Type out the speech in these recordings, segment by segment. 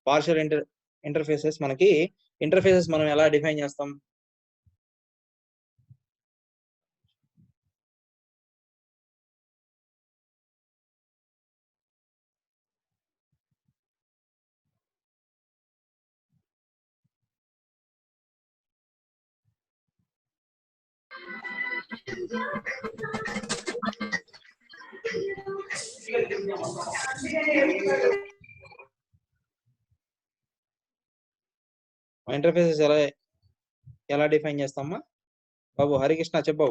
Partial interfaces మనకి interfaces మనం ఎలా డిఫైన్ చేస్తాం? ఇంటర్ఫేసెస్ ఎలా డిఫైన్ చేస్తామా బాబు? హరికృష్ణ చెప్పు.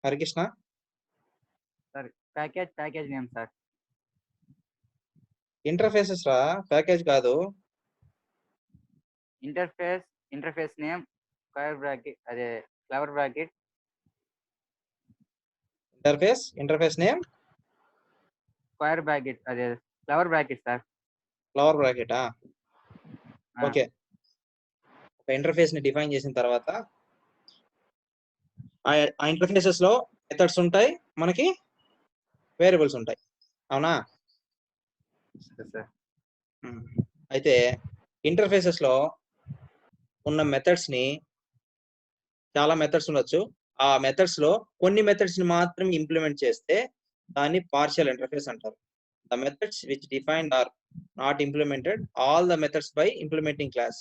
Harikrishna sir package name sir interfaces రా, ప్యాకేజ్ కాదు. इंटरफेस नेम स्क्वायर ब्रैकेट अरे flower bracket interface name square bracket अरे फ्लावर ब्रैकेट सर ఫ్లవర్ బ్రాకెటా? ఓకే. ఒక ఇంటర్ఫేస్ ని డిఫైన్ చేసిన తర్వాత ఆ ఇంటర్ఫేసెస్ లో మెథడ్స్ ఉంటాయి, మనకి వేరియబుల్స్ ఉంటాయి. అవునా? सर అయితే ఇంటర్ఫేసెస్ లో ఉన్న మెథడ్స్ ని చాలా మెథడ్స్ ఉండొచ్చు. ఆ మెథడ్స్ లో కొన్ని మెథడ్స్ ని మాత్రం ఇంప్లిమెంట్ చేస్తే దాన్ని పార్షియల్ ఇంటర్ఫేస్ అంటారు. The methods which defined are not implemented all the methods by implementing class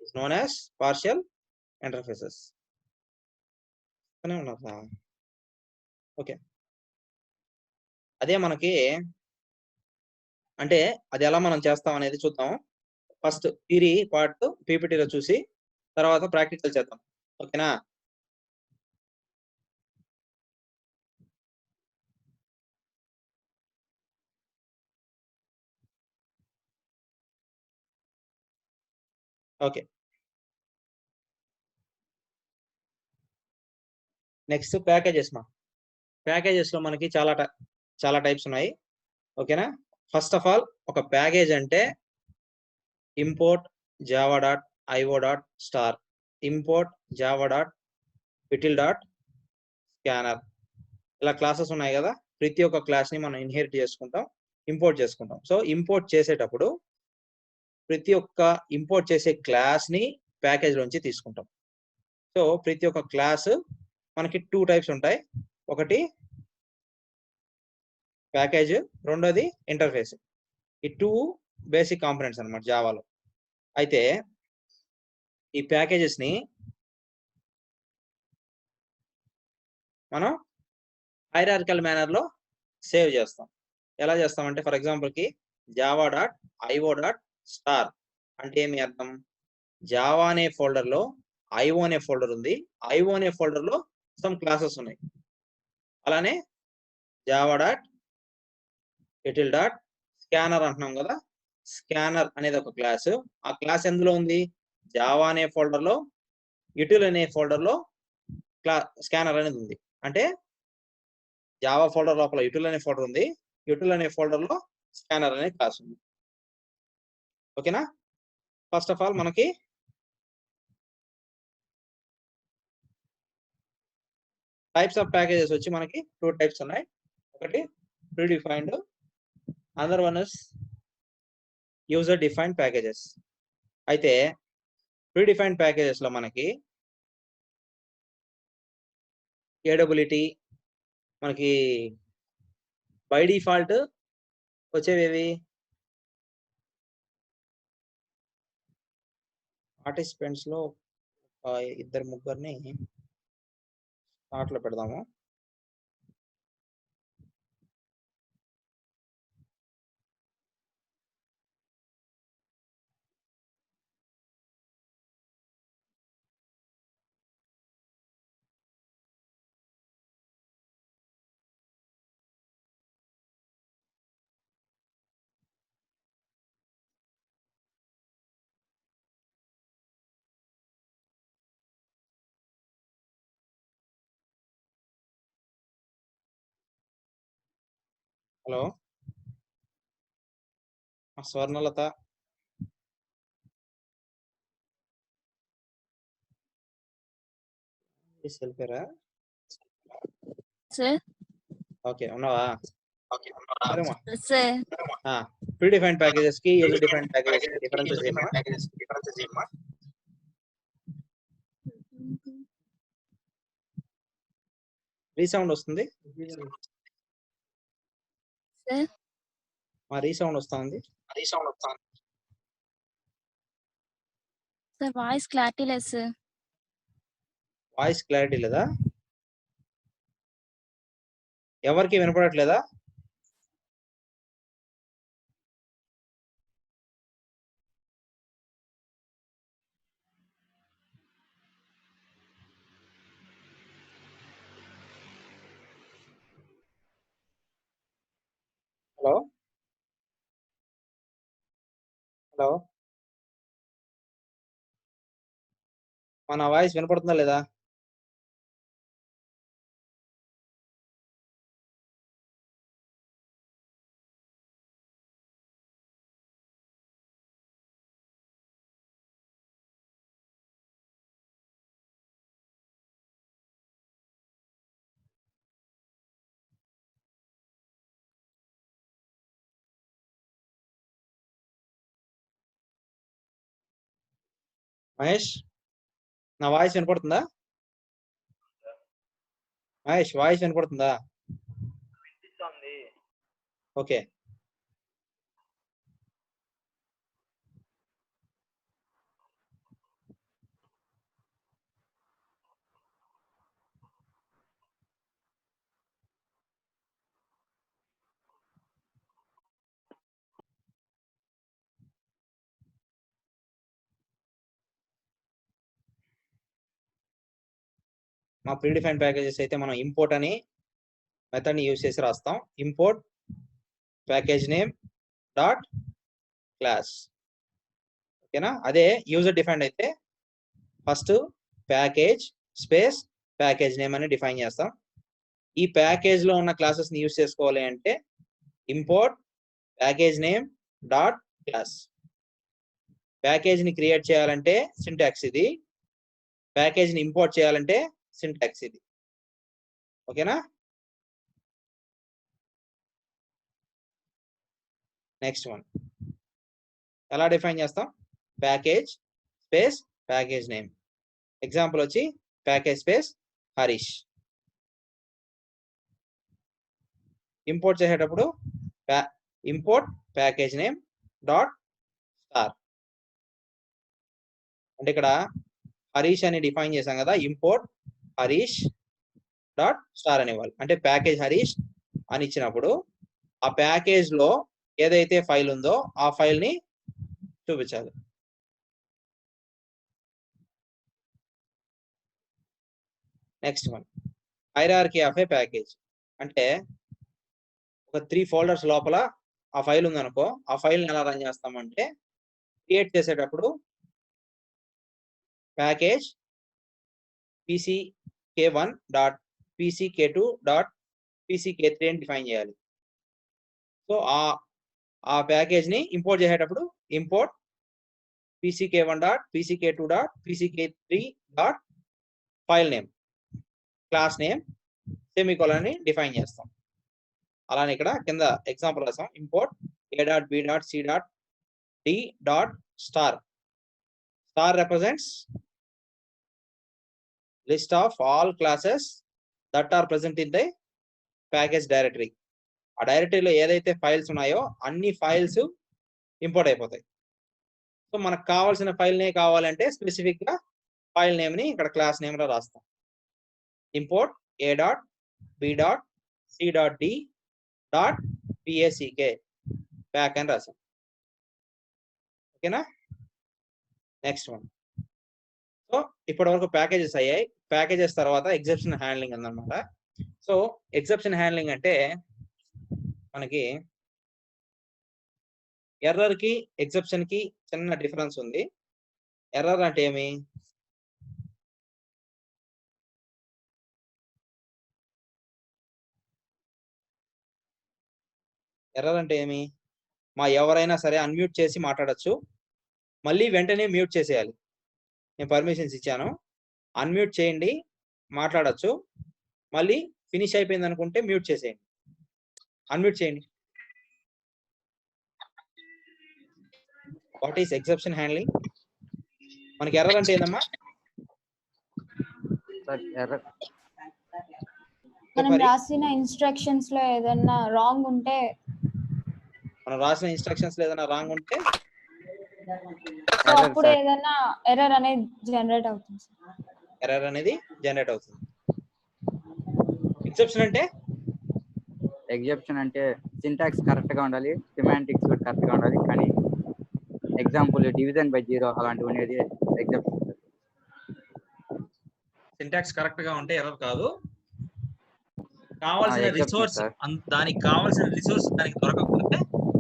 is known as partial interfaces. Okay. అదే మనకి అంటే అది ఎలా మనం చేస్తాం అనేది చూద్దాం. ఫస్ట్ థియరీ పార్ట్ పీపీటీలో చూసి తర్వాత ప్రాక్టికల్ చేద్దాం. ఓకేనా? ఓకే. నెక్స్ట్ ప్యాకేజెస్ ప్యాకేజెస్ లో మనకి చాలా టైప్స్ ఉన్నాయి. ఓకేనా? ఫస్ట్ ఆఫ్ ఆల్ ఒక ప్యాకేజ్ అంటే import Java dot IO dot star, import Java dot util dot scanner, ఇలా క్లాసెస్ ఉన్నాయి కదా. ప్రతి ఒక్క క్లాస్ ని మనం ఇన్హెరిట్ చేసుకుంటాం, ఇంపోర్ట్ చేసుకుంటాం. సో ఇంపోర్ట్ చేసేటప్పుడు ప్రతి ఒక్క ఇంపోర్ట్ చేసే క్లాస్ ని ప్యాకేజ్ లోంచి తీసుకుంటాం. సో ప్రతి ఒక్క క్లాస్ మనకి 2 టైప్స్ ఉంటాయి. ఒకటి ప్యాకేజ్, రెండోది ఇంటర్ఫేస్. ఈ 2 బేసిక్ కాంపోనెంట్స్ అన్నమాట జావాలో. అయితే ఈ ప్యాకేజెస్ ని మనం హైరార్కికల్ మేనర్ లో సేవ్ చేస్తాం. ఎలా చేస్తామంటే ఫర్ ఎగ్జాంపుల్ కి Java dot IO dot star అంటే ఏమి అర్థం? జావా అనే ఫోల్డర్ లో ఐఓ అనే ఫోల్డర్ ఉంది, ఐఓ అనే ఫోల్డర్ లో సమ్ క్లాసెస్ ఉన్నాయి. అలానే Java dot util dot scanner అంటున్నాం కదా. స్కానర్ అనేది ఒక క్లాస్. ఆ క్లాస్ ఎందులో ఉంది? జావా అనే ఫోల్డర్ లో, యుటిల్ అనే ఫోల్డర్ లో స్కానర్ అనేది ఉంది. అంటే జావా ఫోల్డర్ లోపల యుటిల్ అనే ఫోల్డర్ ఉంది, యుటిల్ అనే ఫోల్డర్ లో స్కానర్ అనే క్లాస్ ఉంది. ఓకేనా? ఫస్ట్ ఆఫ్ ఆల్ మనకి టైప్స్ ఆఫ్ ప్యాకేజెస్ వచ్చి మనకి 2 టైప్స్ ఉన్నాయి. ఒకటి predefined, other one is user defined packages. అయితే ప్రీడిఫైన్డ్ ప్యాకేజెస్ లో మనకి ఏడబ్ల్యూటీ మనకి బై డిఫాల్ట్ వచ్చేవి పార్టిసిపెంట్స్ లో ఇద్దరు ముగ్గురిని స్టార్ట్ లో పెడదాము. హలో స్వర్ణలత, వెళ్ళిపోయారా? సార్ ఓకే ఉన్నావా? సరేమా. సార్ ప్రీ డిఫైన్డ్ ప్యాకేజెస్ కి యూజర్ డిఫైన్డ్ ప్యాకేజెస్ కి డిఫరెన్సెస్ ఏమా? రీసౌండ్ వస్తుంది. సార్ మా రీసౌండ్ వస్తా ఉంది. సార్ వాయిస్ క్లారిటీ లేదు సార్. వాయిస్ క్లారిటీ లేదా? ఎవరికి వినపడట్లేదా? హలో హలో మన వాయిస్ వినపడుతుందా లేదా? మహేష్ నా వాయిస్ వినపడుతుందా? మహేష్ వాయిస్ వినపడుతుందా? ఓకే. మా ప్రీ డిఫైన్డ్ ప్యాకేజెస్ అయితే మనం ఇంపోర్ట్ అని మెథడ్ ని యూజ్ చేసి రాస్తాం. Import package name dot class. ఓకేనా? అదే యూజర్ డిఫైన్డ్ అయితే first package space package name అని డిఫైన్ చేస్తాం. ఈ ప్యాకేజ్ లో ఉన్న క్లాసెస్ ని యూజ్ చేసుకోవాలి అంటే import package name dot class. Package ని క్రియేట్ చేయాలంటే సింటాక్స్ ఇది, ప్యాకేజ్ ని ఇంపోర్ట్ చేయాలంటే సింటాక్స్ ఇది. ఓకేనా? నెక్స్ట్ వన్ ఎలా డిఫైన్ చేస్తాం? Package space package name. Example వచ్చి ప్యాకేజ్ స్పేస్ హరీష్. ఇంపోర్ట్ చేసేటప్పుడు import package name dot star. అంటే ఇక్కడ హరీష్ అని డిఫైన్ చేశాం కదా, ఇంపోర్ట్ హరీష్ డాట్ స్టార్ అనేవాళ్ళు. అంటే ప్యాకేజ్ హరీష్ అని ఇచ్చినప్పుడు ఆ ప్యాకేజ్ లో ఏదైతే ఫైల్ ఉందో ఆ ఫైల్ ని చూపించాలి. Next one hierarchy of A package. అంటే ఒక 3 ఫోల్డర్స్ లోపల ఆ ఫైల్ ఉందనుకో, ఆ ఫైల్ ని ఎలా రన్ చేస్తామంటే క్రియేట్ చేసేటప్పుడు package pck1 dot pck2 dot pck3 అని డిఫైన్ చేయాలి. సో ఆ ప్యాకేజ్ ని ఇంపోర్ట్ చేసేటప్పుడు import pck1 dot pck2 dot pck3 dot file name class name semicolon అని డిఫైన్ చేస్తాం. అలానే ఇక్కడ కింద ఎగ్జాంపుల్ రాసాం. Import a dot b dot c dot d dot star. Star represents list of all classes that are present in the package directory. ఆ డైరెక్టరీలో ఏదైతే files ఉన్నాయో అన్ని ఫైల్స్ ఇంపోర్ట్ అయిపోతాయి. సో మనకు కావాల్సిన ఫైల్ నే కావాలంటే స్పెసిఫిక్ గా ఫైల్ నేమ్ ని ఇక్కడ క్లాస్ నేమ్ లో రాస్తాం. Import a dot b dot c dot d dot pack pack అని రాసాం. ఓకేనా? Next one. సో ఇప్పటి వరకు ప్యాకేజెస్ అయ్యాయి. ప్యాకేజెస్ తర్వాత ఎగ్జెప్షన్ హ్యాండ్లింగ్ అన్నమాట. సో ఎగ్జెప్షన్ హ్యాండ్లింగ్ అంటే మనకి ఎర్రర్ కి ఎగ్జెప్షన్ కి చిన్న డిఫరెన్స్ ఉంది. ఎర్రర్ అంటే ఏమి? ఎర్రర్ అంటే ఏమి? ఎవరైనా సరే అన్మ్యూట్ చేసి మాట్లాడచ్చు, మళ్ళీ వెంటనే మ్యూట్ చేసేయాలి. నేను పర్మిషన్స్ ఇచ్చాను, అన్మ్యూట్ చేయండి, మాట్లాడచ్చు, మళ్ళీ ఫినిష్ అయిపోయింది అనుకుంటే మ్యూట్ చేసేయండి. అన్మ్యూట్ చేయండి. What is exception handling? మనకి ఎర్రర్ అంటే ఏందమ్మా? సార్ ఎర్రర్ మనం రాసిన ఇన్స్ట్రక్షన్స్ లో ఏదైనా రాంగ్ ఉంటే మనం రాసిన ఇన్స్ట్రక్షన్స్ లో ఏదైనా రాంగ్ ఉంటే సో అప్పుడు ఏదైనా ఎర్రర్ అనేది జనరేట్ అవుతుంది. ఎర్రర్ అనేది జనరేట్ అవుతుంది. ఎక్సెప్షన్ అంటే ఎగ్జెప్షన్ అంటే సింటాక్స్ కరెక్ట్ గా ఉండాలి, సిమాంటిక్స్ కూడా కరెక్ట్ గా ఉండాలి, కానీ ఎగ్జాంపుల్ డివిజన్ బై 0 అలాంటివి అనేది ఎగ్జెప్షన్. సింటాక్స్ కరెక్ట్ గా ఉంటే ఎర్రర్ కాదు. కావాల్సిన exception, రిసోర్స్ sir. దానికి కావాల్సిన రిసోర్స్ దానికి దొరకకపోతే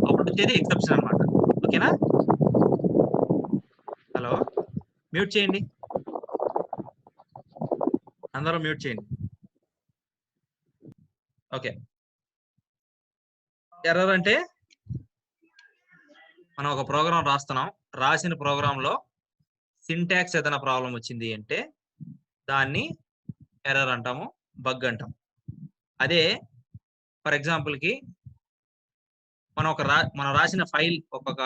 అప్పుడు వచ్చేది ఎక్సెప్షన్ అన్నమాట. ఓకేనా? హలో, మ్యూట్ చేయండి, అందరూ మ్యూట్ చేయండి. ఓకే, ఎర్రర్ అంటే మనం ఒక ప్రోగ్రామ్ రాస్తున్నాం, రాసిన ప్రోగ్రామ్ లో సింటాక్స్ ఏదైనా ప్రాబ్లం వచ్చింది అంటే దాన్ని ఎర్రర్ అంటాము, బగ్ అంటాం. అదే ఫర్ ఎగ్జాంపుల్ కి మనం రాసిన ఫైల్, ఒక్కొక్క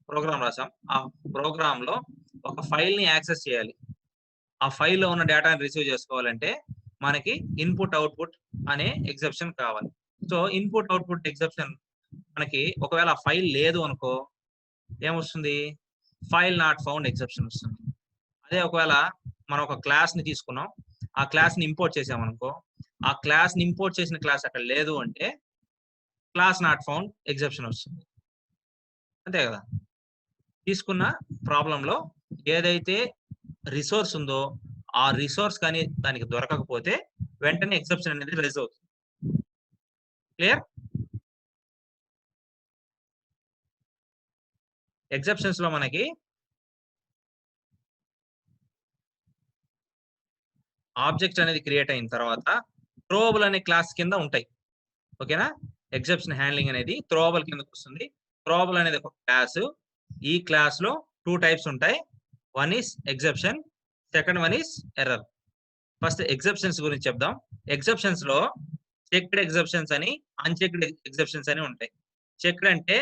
ప్రోగ్రామ్ రాసాం, ఆ ప్రోగ్రామ్ లో ఒక ఫైల్ ని యాక్సెస్ చేయాలి. ఆ ఫైల్ లో ఉన్న డేటాని రిసీవ్ చేసుకోవాలంటే మనకి ఇన్పుట్ అవుట్పుట్ అనే ఎగ్జెప్షన్ కావాలి. సో ఇన్పుట్ అవుట్పుట్ ఎగ్జెప్షన్ మనకి ఒకవేళ ఆ ఫైల్ లేదు అనుకో ఏమొస్తుంది? ఫైల్ నాట్ ఫౌండ్ ఎగ్జెప్షన్ వస్తుంది. అదే ఒకవేళ మనం ఒక క్లాస్ ని తీసుకున్నాం, ఆ క్లాస్ ని ఇంపోర్ట్ చేసామనుకో, ఆ క్లాస్ ని ఇంపోర్ట్ చేసిన క్లాస్ అక్కడ లేదు అంటే క్లాస్ నాట్ ఫౌండ్ ఎగ్జెప్షన్ వస్తుంది. అంతే కదా? తీసుకున్న ప్రాబ్లం లో ఏదైతే రిసోర్స్ ఉందో ఆ రిసోర్స్ కానీ దానికి దొరకకపోతే వెంటనే ఎక్సెప్షన్ అనేది రైజ్ అవుతుంది. క్లియర్? ఎక్సెప్షన్స్ లో మనకి ఆబ్జెక్ట్ అనేది క్రియేట్ అయిన తర్వాత థ్రోవబుల్ అనే క్లాస్ కింద ఉంటాయి. ఓకేనా? ఎక్సెప్షన్ హ్యాండ్లింగ్ అనేది థ్రోవబుల్ కిందకి వస్తుంది. థ్రోవబుల్ అనేది ఒక క్లాస్. ఈ క్లాస్ లో 2 టైప్స్ ఉంటాయి. One is exception, second one is error. First exceptions గురించి చెప్దాం. ఎక్సెప్షన్స్ లో చెక్డ్ ఎక్సెప్షన్స్ అని, అన్చెక్డ్ ఎక్సెప్షన్స్ అని ఉంటాయి. చెక్డ్ అంటే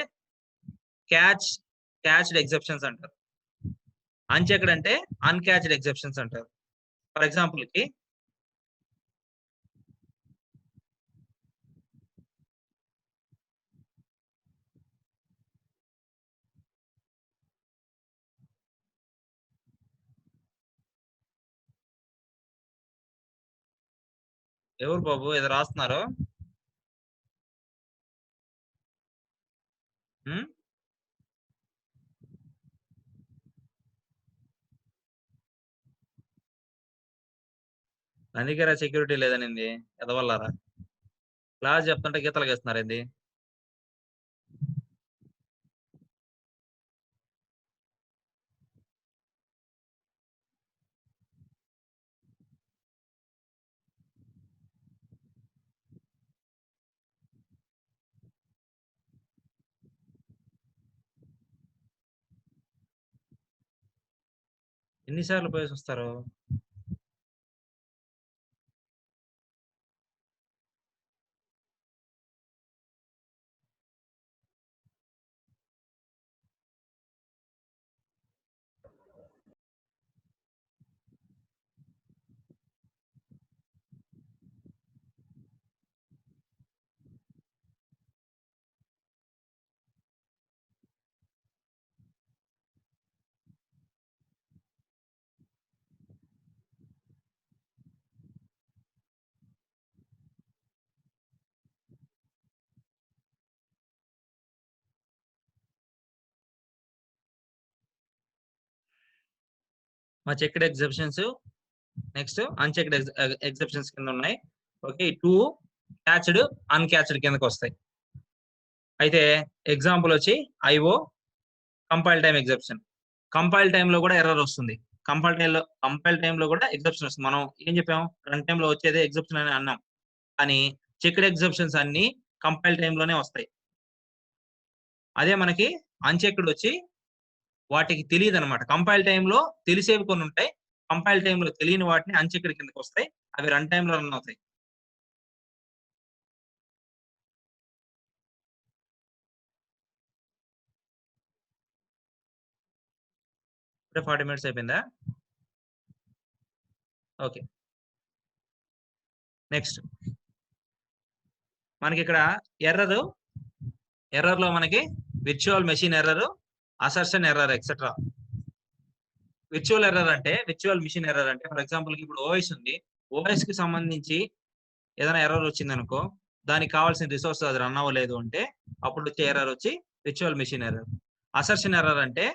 క్యాచ్డ్ ఎక్సెప్షన్స్ అంటారు. అన్చెక్డ్ అంటే అన్క్యాచ్డ్ ఎక్సెప్షన్స్ అంటారు. ఫర్ ఎగ్జాంపుల్ కి ఎవరు బాబు ఏదో రాస్తున్నారు? అందుకే సెక్యూరిటీ లేదనింది ఎదవల్లారా. క్లాస్ చెప్తుంటే గీతలు గీస్తున్నారు ఏంది? ఎన్నిసార్లు పోయేసి వస్తారు? మా చెక్డ్ ఎగ్జెప్షన్స్, నెక్స్ట్ అన్చెక్డ్ ఎగ్జెప్షన్స్ కింద ఉన్నాయి. ఓకే, 2 క్యాచ్డ్ అన్క్యాచ్డ్ కిందకి వస్తాయి. అయితే ఎగ్జాంపుల్ వచ్చి IO compile time exception. Compile time లో కూడా ఎర్రర్ వస్తుంది. కంపైల్ టైం లో కూడా ఎగ్జెప్షన్ వస్తుంది. మనం ఏం చెప్పాం? రన్ టైం లో వచ్చేదే ఎగ్జెప్షన్ అని అన్నాం, కానీ చెక్డ్ ఎగ్జెప్షన్స్ అన్ని కంపైల్ టైం లోనే వస్తాయి. అదే మనకి అన్చెక్డ్ వచ్చి వాటికి తెలియదు అనమాట. కంపైల్ టైంలో తెలిసేవి కొన్ని ఉంటాయి, కంపైల్ టైంలో తెలియని వాటిని అన్చెక్డ్ కిందకి వస్తాయి. అవి రన్ టైంలో రన్ అవుతాయి. 40 minutes అయిపోయిందా? ఓకే. నెక్స్ట్ మనకి ఇక్కడ ఎర్రర్ లో మనకి virtual machine error, assertion error etcetera. Virtual machine error అంటే ఫర్ ఎగ్జాంపుల్ ఇప్పుడు ఓఎస్ ఉంది, ఓఎస్ కి సంబంధించి ఏదైనా ఎర్రర్ వచ్చింది అనుకో, దానికి కావాల్సిన రిసోర్స్ అది రన్ అవ్వలేదు అంటే అప్పుడు వచ్చే ఎర్రర్ వచ్చి virtual machine error. Assertion error అంటే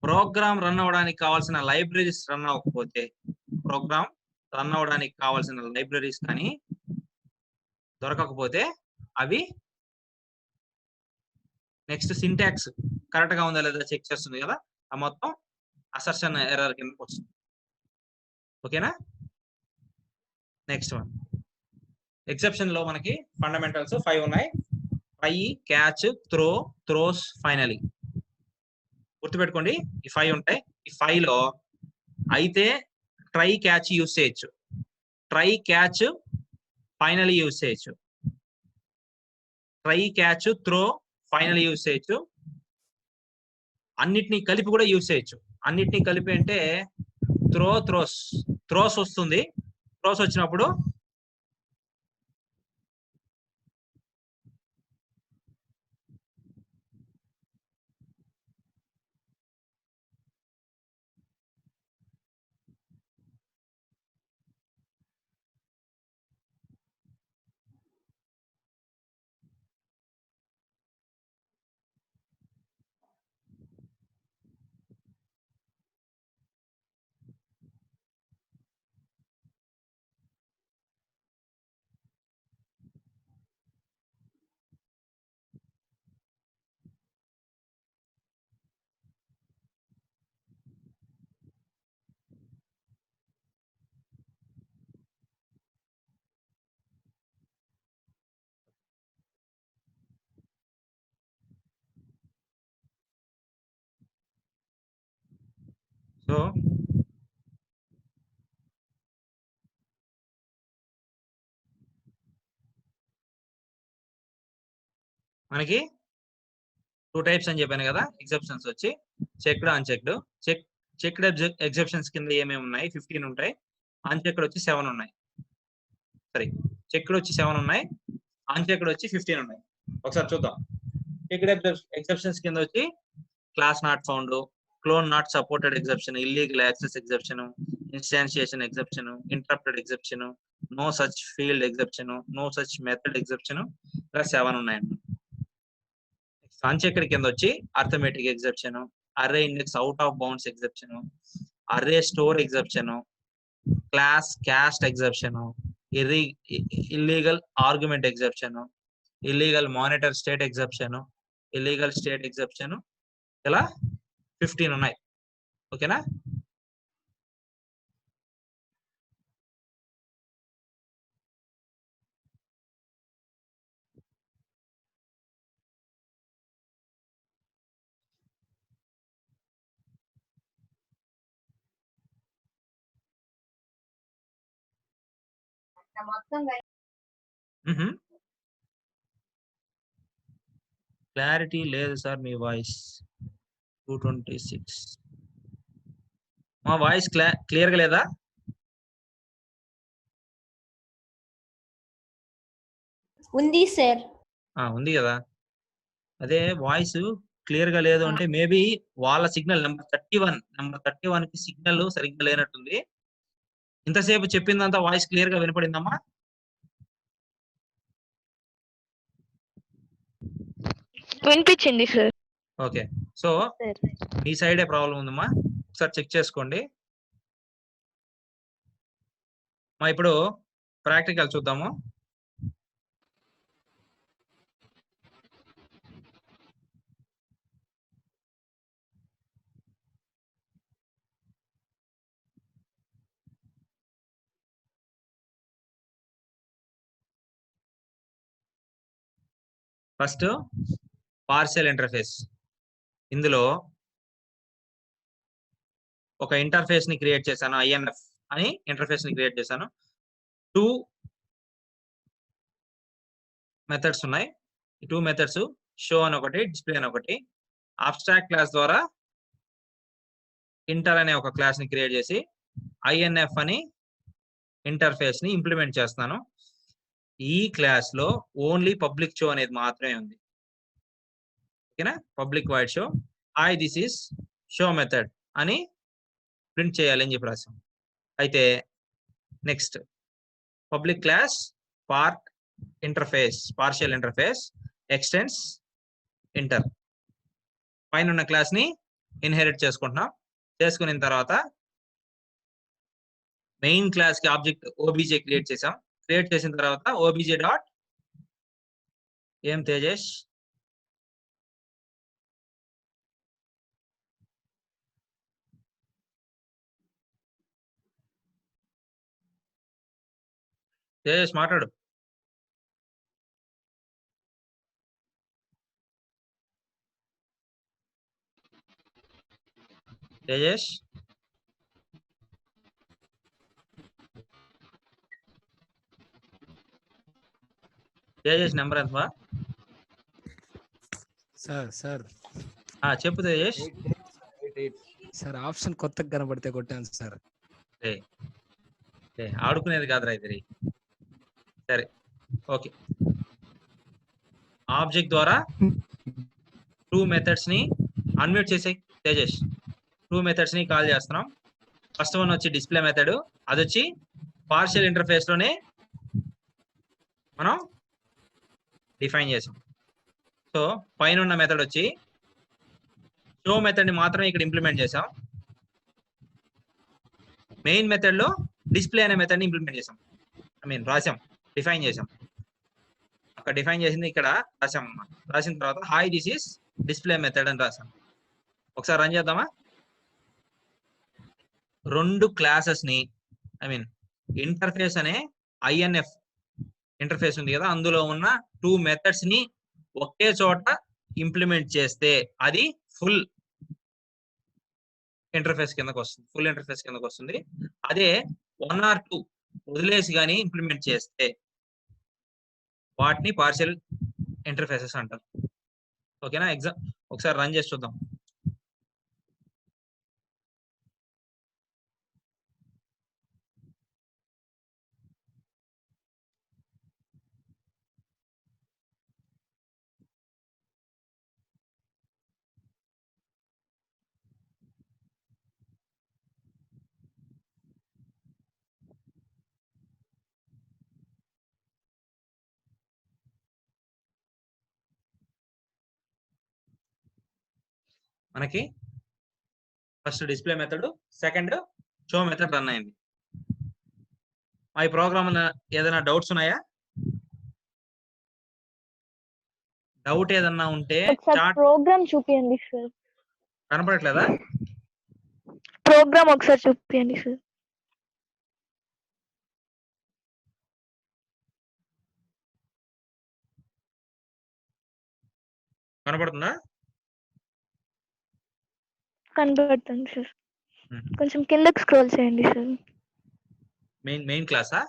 ప్రోగ్రామ్ రన్ అవ్వడానికి కావాల్సిన లైబ్రరీస్ రన్ అవ్వకపోతే, ప్రోగ్రామ్ రన్ అవ్వడానికి కావాల్సిన లైబ్రరీస్ కానీ దొరకకపోతే అవి నెక్స్ట్ సింటాక్స్ కరెక్ట్ గా ఉందా లేదా చెక్ చేస్తుంది కదా, ఆ మొత్తం అసర్షన్ ఎర్రర్ కిందకి వస్తుంది. ఓకేనా? నెక్స్ట్ వన్ ఎక్సెప్షన్ లో మనకి ఫండమెంటల్స్ 5 ఉన్నాయి. Try, catch, throws, finally. గుర్తుపెట్టుకోండి ఈ 5 ఉంటాయి. ఈ 5 లో అయితే ట్రై, క్యాచ్ యూజ్ చేయొచ్చు, ట్రై, క్యాచ్, ఫైనలీ యూజ్ చేయొచ్చు, try, catch, throw, finally use చేయొచ్చు, అన్నిటినీ కలిపి కూడా యూజ్ చేయొచ్చు. అన్నిటినీ కలిపి అంటే త్రోస్ వస్తుంది. త్రోస్ వచ్చినప్పుడు సో మనకి 2 టైప్స్ అని చెప్పాను కదా ఎగ్జెప్షన్స్ వచ్చి, చెక్డ్, అన్చెక్డ్. చెక్డ్ ఎగ్జెప్షన్స్ కింద ఏమేమి ఉన్నాయి? 15 ఉంటాయి. అన్చెక్డ్ వచ్చి 7 ఉన్నాయి. సరే, చెక్డ్ వచ్చి 7 ఉన్నాయి, అన్చెక్డ్ వచ్చి 15 ఉన్నాయి. ఒకసారి చూద్దాం. చెక్డ్ ఎగ్జెప్షన్స్ కింద వచ్చి class not found, clone not supported exception, illegal access exception, instantiation exception, interrupted exception, no such field exception, no such method exception, ఇలా 7 ఉన్నాయండి. అన్చెక్డ్ కింద వచ్చి arithmetic exception, array index out of bounds exception, array store exception, class cast exception, illegal argument exception, illegal monitor state exception, illegal state exception, ఇలా 15 ఉన్నాయి. ఓకేనా? Clarity లేదు sir మీ voice. 226 మా voice clear గా లేదా? ఉంది సార్. ఉంది కదా. అదే వాయిస్ క్లియర్ గా లేదు అంటే మేబీ వాళ్ళ సిగ్నల్ నెంబర్ 31 కి సిగ్నల్ సరిగ్గా లేనట్టుంది. ఇంతసేపు చెప్పిందంతా వాయిస్ క్లియర్ గా వినపడిందమ్మా? వినిపించింది సార్. ఓకే, సో మీ సైడే ప్రాబ్లం ఉందమ్మా, ఒకసారి చెక్ చేసుకోండి. మా ఇప్పుడు ప్రాక్టికల్ చూద్దాము. First partial interface. ఇందులో ఒక ఇంటర్ఫేస్ ని క్రియేట్ చేశాను, ఐఎన్ఎఫ్ అని ఇంటర్ఫేస్ ని క్రియేట్ చేశాను. 2 మెథడ్స్ ఉన్నాయి. ఈ 2 మెథడ్స్ షో అని ఒకటి, డిస్ప్లే అని ఒకటి. అబ్స్ట్రాక్ట్ క్లాస్ ద్వారా ఇంటర్ అనే ఒక క్లాస్ ని క్రియేట్ చేసి INF అని ఇంటర్ఫేస్ ని ఇంప్లిమెంట్ చేస్తున్నాను. ఈ క్లాస్ లో ఓన్లీ పబ్లిక్ షో అనేది మాత్రమే ఉంది. ఓకేనా? Public void show this is show method అని ప్రింట్ చేయాలి అని చెప్పి రాసాం. అయితే next public class part interface partial interface extends inter పైన ఉన్న క్లాస్ ని ఇన్హెరిట్ చేసుకుంటున్నాం. చేసుకున్న తర్వాత మెయిన్ క్లాస్ కి ఆబ్జెక్ట్ OBJ క్రియేట్ చేసాం. క్రియేట్ చేసిన తర్వాత OBJ డాట్ ఏం తేజేష్ మాట్లాడు. తేజేష్ నెంబర్ ఎంత సార్ చెప్పు తేజేష్. సార్ ఆప్షన్ కొత్తగా కనబడితే కొట్టాను సార్. ఆడుకునేది కాదురా ఇది. సరే ఓకే. ఆబ్జెక్ట్ ద్వారా 2 మెథడ్స్ ని అన్మ్యూట్ చేసే తేజేష్. 2 మెథడ్స్ ని కాల్ చేస్తున్నాం. ఫస్ట్ వన్ వచ్చి డిస్ప్లే మెథడ్, అది వచ్చి పార్షియల్ ఇంటర్ఫేస్ లోనే మనం డిఫైన్ చేసాం. సో పైన ఉన్న మెథడ్ వచ్చి షో మెథడ్ ని మాత్రమే ఇక్కడ ఇంప్లిమెంట్ చేసాం. మెయిన్ మెథడ్ లో డిస్ప్లే అనే మెథడ్ ని ఇంప్లిమెంట్ చేసాం. రాసాం, డిఫైన్ చేసాం. అక్కడ డిఫైన్ చేసింది ఇక్కడ రాసాం. రాసిన తర్వాత దిస్ ఈస్ డిస్ప్లే మెథడ్ అని రాసాం. ఒకసారి రన్ చేద్దామా? 2 క్లాసెస్ ని ఇంటర్ఫేస్ అనే INF ఇంటర్ఫేస్ ఉంది కదా, అందులో ఉన్న 2 మెథడ్స్ ని ఒకే చోట ఇంప్లిమెంట్ చేస్తే అది ఫుల్ ఇంటర్ఫేస్ కిందకు వస్తుంది. అదే 1 or 2 వదిలేసి కానీ ఇంప్లిమెంట్ చేస్తే వాటిని పార్షియల్ ఇంటర్ఫేసెస్ అంటారు. ఓకేనా? ఒకసారి రన్ చేసి చూద్దాం. మనకి first display method, second show method run అయింది. ఈ ప్రోగ్రామ్ ఏదైనా డౌట్స్ ఉన్నాయా? డౌట్ ఏదన్నా ఉంటే ప్రోగ్రామ్ చూపియండి సార్. కనపడట్లేదా? ప్రోగ్రామ్ ఒకసారి చూపియండి సార్. కనపడుతుందా? కనబడుతుంది సార్. కొంచెం కిందకి స్క్రోల్ చేయండి సార్. మెయిన్ క్లాసా?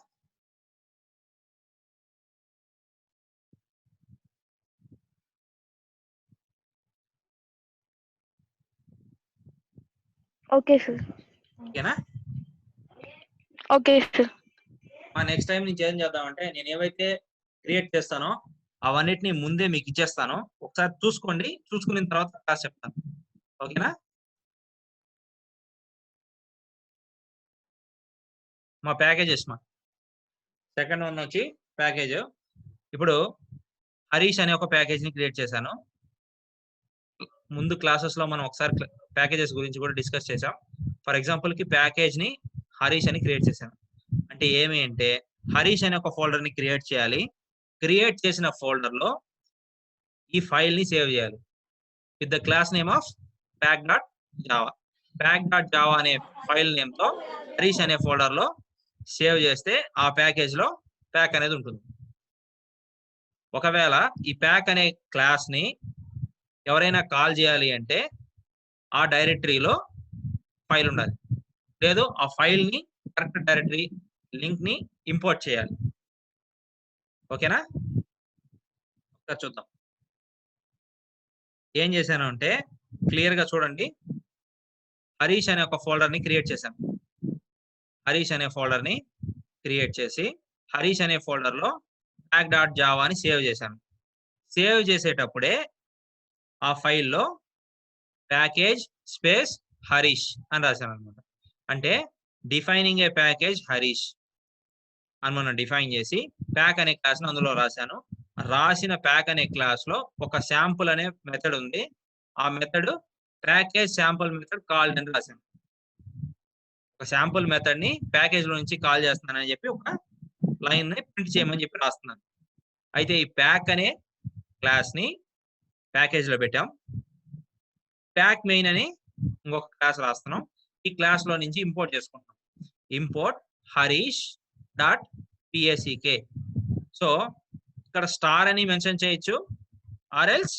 Okay sir. ఓకేనా? Okay sir. నెక్స్ట్ టైం నుంచి ఏం చేద్దామంటే, నేను ఏవైతే క్రియేట్ చేస్తానో అవన్నిటిని ముందే మీకు ఇచ్చేస్తాను. ఒకసారి చూసుకోండి. చూసుకున్న తర్వాత క్లాస్ చెప్తాను. ఓకేనా? మా ప్యాకేజెస్ సెకండ్ వన్ వచ్చి ప్యాకేజ్. ఇప్పుడు హరీష్ అనే ఒక ప్యాకేజ్ ని క్రియేట్ చేశాను. ముందు క్లాసెస్ లో మనం ఒకసారి ప్యాకేజెస్ గురించి కూడా డిస్కస్ చేసాం. ఫర్ ఎగ్జాంపుల్ కి ప్యాకేజ్ ని హరీష్ అని క్రియేట్ చేశాను. అంటే ఏమి అంటే, హరీష్ అనే ఒక ఫోల్డర్ ని క్రియేట్ చేయాలి. క్రియేట్ చేసిన ఫోల్డర్ లో ఈ ఫైల్ ని సేవ్ చేయాలి with the class name of pack.java. pack.java అనే ఫైల్ నేమ్ తో హరీష్ అనే ఫోల్డర్ లో సేవ్ చేస్తే ఆ ప్యాకేజ్ లో ప్యాక్ అనేది ఉంటుంది. ఒకవేళ ఈ ప్యాక్ అనే క్లాస్ ని ఎవరైనా కాల్ చేయాలి అంటే ఆ డైరెక్టరీలో ఫైల్ ఉండాలి. లేదు ఆ ఫైల్ ని కరెక్ట్ డైరెక్టరీ లింక్ ని ఇంపోర్ట్ చేయాలి. ఓకేనా? చూద్దాం. ఏం చేశాను అంటే, క్లియర్ గా చూడండి. హరీష్ అనే ఒక ఫోల్డర్ ని క్రియేట్ చేశాను. హరీష్ అనే ఫోల్డర్ ని క్రియేట్ చేసి హరీష్ అనే ఫోల్డర్ లో pack.java అని సేవ్ చేశాను. సేవ్ చేసేటప్పుడే ఆ ఫైల్లో ప్యాకేజ్ స్పేస్ హరీష్ అని రాశాను అనమాట. అంటే డిఫైనింగ్ ఏ ప్యాకేజ్ హరీష్ అని మనం డిఫైన్ చేసి ప్యాక్ అనే క్లాస్ ను అందులో రాశాను. రాసిన ప్యాక్ అనే క్లాస్ లో ఒక శాంపుల్ అనే మెథడ్ ఉంది. ఆ method package sample method called అని రాశాను. ఒక శాంపుల్ మెథడ్ ని ప్యాకేజ్ లో నుంచి కాల్ చేస్తున్నానని చెప్పి ఒక లైన్ ని ప్రింట్ చేయమని చెప్పి రాస్తున్నాను. అయితే ఈ ప్యాక్ అనే క్లాస్ ని ప్యాకేజ్ లో పెట్టాం. ప్యాక్ మెయిన్ అని ఇంకొక క్లాస్ రాస్తున్నాం. ఈ క్లాస్ లో నుంచి ఇంపోర్ట్ చేసుకుంటాం. ఇంపోర్ట్ హరీష్ డాట్ పిఎస్ఈకే. సో ఇక్కడ స్టార్ అని మెన్షన్ చేయొచ్చు, ఆర్ ఎల్స్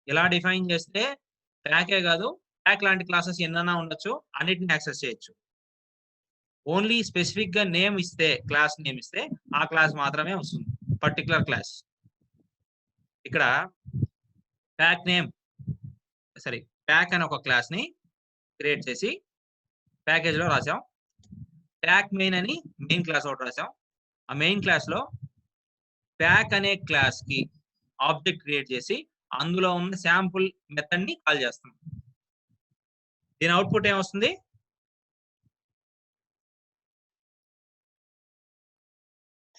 ఇలా డిఫైన్ చేస్తే ప్యాకే కాదు, ప్యాక్ లాంటి క్లాసెస్ ఎన్నైనా ఉండొచ్చు, అన్నిటిని యాక్సెస్ చేయొచ్చు. ఓన్లీ స్పెసిఫిక్ గా నేమ్ ఇస్తే, క్లాస్ నేమ్ ఇస్తే ఆ క్లాస్ మాత్రమే వస్తుంది, పర్టికులర్ క్లాస్. ఇక్కడ ప్యాక్ నేమ్ సారీ ప్యాక్ అని ఒక క్లాస్ ని క్రియేట్ చేసి ప్యాకేజ్ లో రాసాం. ప్యాక్ మెయిన్ అని మెయిన్ క్లాస్ ఒకటి రాసాం. ఆ మెయిన్ క్లాస్ లో ప్యాక్ అనే క్లాస్ కి ఆబ్జెక్ట్ క్రియేట్ చేసి అందులో ఉన్న శాంపుల్ మెథడ్ ని కాల్ చేస్తాం. దీని అవుట్పుట్ ఏమొస్తుంది?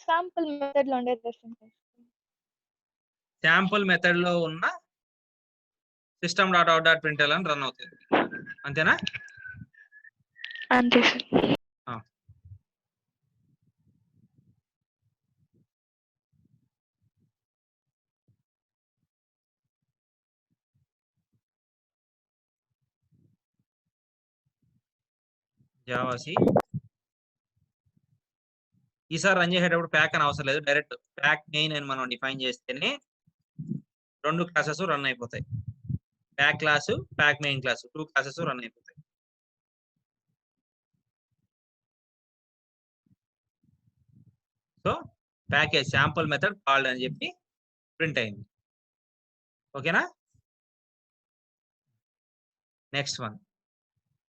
శాంపుల్ మెథడ్ లో ఉండేది వస్తుంది. శాంపుల్ మెథడ్ లో ఉన్న system.out.println అని రన్ అవుతుంది. అంతేనా? అంతే సార్. జావాసి ఈసారి రన్ చేసేటప్పుడు ప్యాక్ అని అవసరం లేదు, డైరెక్ట్ ప్యాక్ మెయిన్ అని మనం డిఫైన్ చేస్తేనే రెండు క్లాసెస్ రన్ అయిపోతాయి. Pack class, pack main class, 2 classes run అయిపోతాయి. So package sample method called అని చెప్పి ప్రింట్ అయింది. ఓకేనా? నెక్స్ట్ వన్,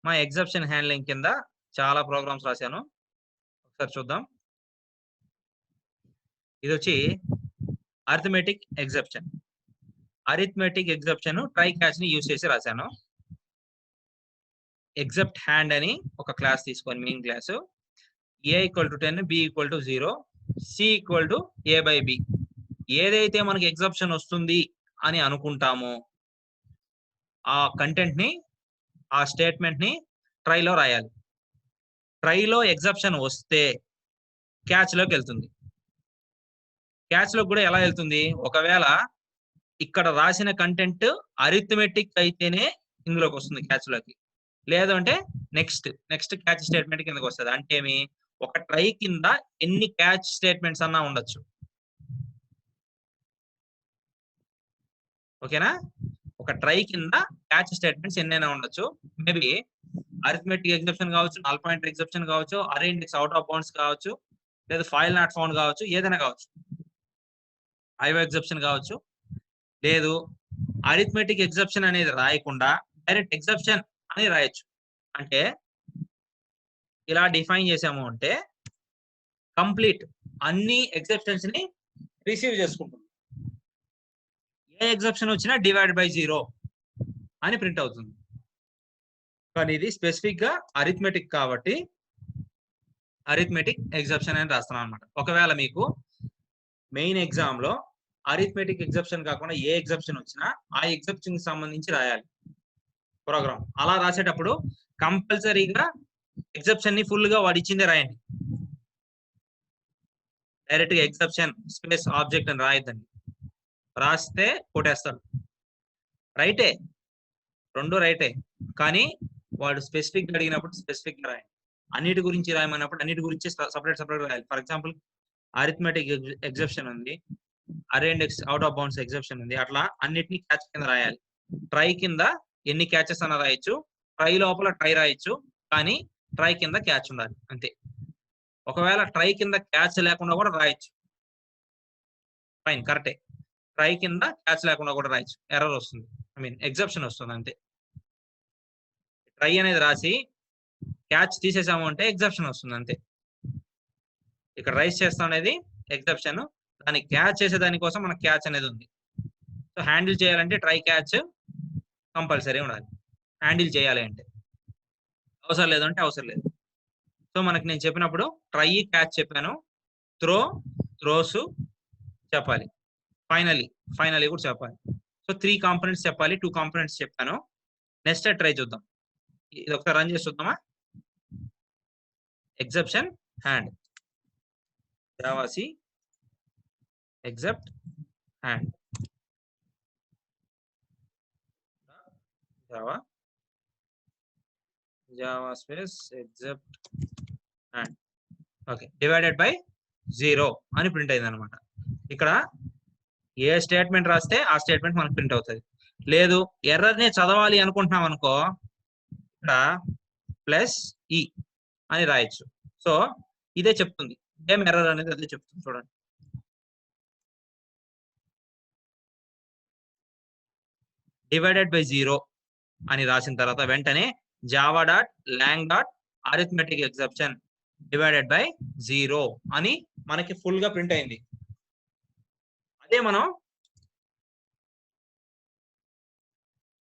మా ఎగ్జెప్షన్ హ్యాండ్లింగ్ కింద చాలా ప్రోగ్రామ్స్ రాశాను, ఒకసారి చూద్దాం. ఇది వచ్చి arithmetic exception. Arithmetic exception try catch ని యూజ్ చేసి రాశాను. ఎగ్జెప్ట్ హ్యాండ్ అని ఒక క్లాస్ తీసుకొని main class, a = 10, b = 0, c = a/b. ఏదైతే మనకి ఎగ్జెప్షన్ వస్తుంది అని అనుకుంటామో ఆ కంటెంట్ ని, ఆ స్టేట్మెంట్ ని ట్రైలో రాయాలి. ట్రైలో ఎగ్జెప్షన్ వస్తే క్యాచ్ లోకి వెళ్తుంది. క్యాచ్ లోకి కూడా ఎలా వెళ్తుంది? ఒకవేళ ఇక్కడ రాసిన కంటెంట్ అరిథమెటిక్ అయితేనే ఇందులోకి వస్తుంది క్యాచ్ లోకి, లేదు అంటే నెక్స్ట్ క్యాచ్ స్టేట్మెంట్ కిందకి వస్తుంది. అంటే ఏమి, ఒక ట్రై కింద ఎన్ని క్యాచ్ స్టేట్మెంట్స్ అన్నా ఉండొచ్చు. ఓకేనా? ఒక ట్రై కింద క్యాచ్ స్టేట్మెంట్స్ ఎన్నైనా ఉండొచ్చు. మేబీ అరిథమెటిక్ ఎగ్జెప్షన్ కావచ్చు, నల్ పాయింటర్ ఎగ్జెప్షన్ కావచ్చు, అరే ఇండెక్స్ అవుట్ ఆఫ్ బౌండ్స్ కావచ్చు, లేదా ఫైల్ నాట్ ఫౌండ్ కావచ్చు, ఏదైనా కావచ్చు, ఐఓ ఎగ్జెప్షన్ కావచ్చు. లేదు అరిథమెటిక్ ఎగ్జెప్షన్ అనేది రాయకుండా డైరెక్ట్ ఎగ్జెప్షన్ అని రాయొచ్చు. అంటే ఇలా డిఫైన్ చేసాము అంటే కంప్లీట్ అన్ని ఎగ్జెప్షన్స్ ని రిసీవ్ చేసుకుంటుంది. ఏ ఎగ్జెప్షన్ వచ్చినా /0 అని ప్రింట్ అవుతుంది. కానీ ఇది స్పెసిఫిక్ గా అరిథమెటిక్ కాబట్టి అరిథమెటిక్ ఎగ్జెప్షన్ అని రాస్తున్నాం అనమాట. ఒకవేళ మీకు మెయిన్ ఎగ్జామ్ లో అరిథమెటిక్ ఎగ్జెప్షన్ కాకుండా ఏ ఎగ్జెప్షన్ వచ్చినా ఆ ఎగ్జెప్షన్ కి సంబంధించి రాయాలి ప్రోగ్రామ్. అలా రాసేటప్పుడు కంపల్సరీగా ఎగ్జెప్షన్ ని ఫుల్ గా వాడు ఇచ్చిందే రాయండి. డైరెక్ట్ గా ఎగ్జెప్షన్ స్పేస్ ఆబ్జెక్ట్ అని రాయొద్దండి. రాస్తే కొట్టేస్తాడు. రైటే, రెండు రైటే, కానీ వాడు స్పెసిఫిక్ గా అడిగినప్పుడు స్పెసిఫిక్ గా రాయండి. అన్నిటి గురించి రాయమన్నప్పుడు అన్నిటి గురించి సపరేట్ రాయాలి. ఫర్ ఎగ్జాంపుల్ అరిథమెటిక్ ఎగ్జెప్షన్ ఉంది, అరే index out of bounds exception ఉంది, అట్లా అన్నిటిని క్యాచ్ కింద రాయాలి. ట్రై కింద ఎన్ని క్యాచెస్ అన్న రాయొచ్చు, ట్రై లోపల ట్రై రాయొచ్చు, కానీ ట్రై కింద క్యాచ్ ఉండాలి అంతే. ఒకవేళ ట్రై కింద క్యాచ్ లేకుండా కూడా రాయొచ్చు. ఫైన్, కరెక్టే. ట్రై కింద క్యాచ్ లేకుండా కూడా రాయొచ్చు, ఎర్రర్ వస్తుంది, ఐ మీన్ ఎగ్జెప్షన్ వస్తుంది అంతే. ట్రై అనేది రాసి క్యాచ్ తీసేసాము అంటే ఎగ్జెప్షన్ వస్తుంది అంతే. ఇక్కడ రైస్ చేస్తాం అనేది ఎగ్జెప్షన్, దాన్ని క్యాచ్ చేసే దానికోసం మనకు క్యాచ్ అనేది ఉంది. సో హ్యాండిల్ చేయాలంటే ట్రై క్యాచ్ కంపల్సరీ ఉండాలి, హ్యాండిల్ చేయాలి అంటే. అవసరం లేదంటే అవసరం లేదు. సో మనకి నేను చెప్పినప్పుడు ట్రై క్యాచ్ చెప్పాను, త్రోస్ చెప్పాలి, ఫైనలీ కూడా చెప్పాలి. సో 3 కాంపోనెంట్స్ చెప్పాలి, 2 కాంపోనెంట్స్ చెప్పాను. నెక్స్ట్ ట్రై చూద్దాం, ఇది ఒకసారి రన్ చేసి చూద్దామా. Exception hand, javac except hand, Java space except hand. Okay, divided by 0 అని ప్రింట్ అయింది అనమాట. ఇక్కడ ఏ స్టేట్మెంట్ రాస్తే ఆ స్టేట్మెంట్ మనకు ప్రింట్ అవుతుంది. లేదు ఎర్రర్ని చదవాలి అనుకుంటున్నాం అనుకో, ఇక్కడ +E అని రాయొచ్చు. సో ఇదే చెప్తుంది, ఏం ఎర్రర్ అనేది అదే చెప్తుంది. చూడండి, డివైడెడ్ బై 0 అని రాసిన తర్వాత వెంటనే java.lang.arithmetic exception డివైడెడ్ బై 0 అని మనకి ఫుల్ గా ప్రింట్ అయింది. అదే మనం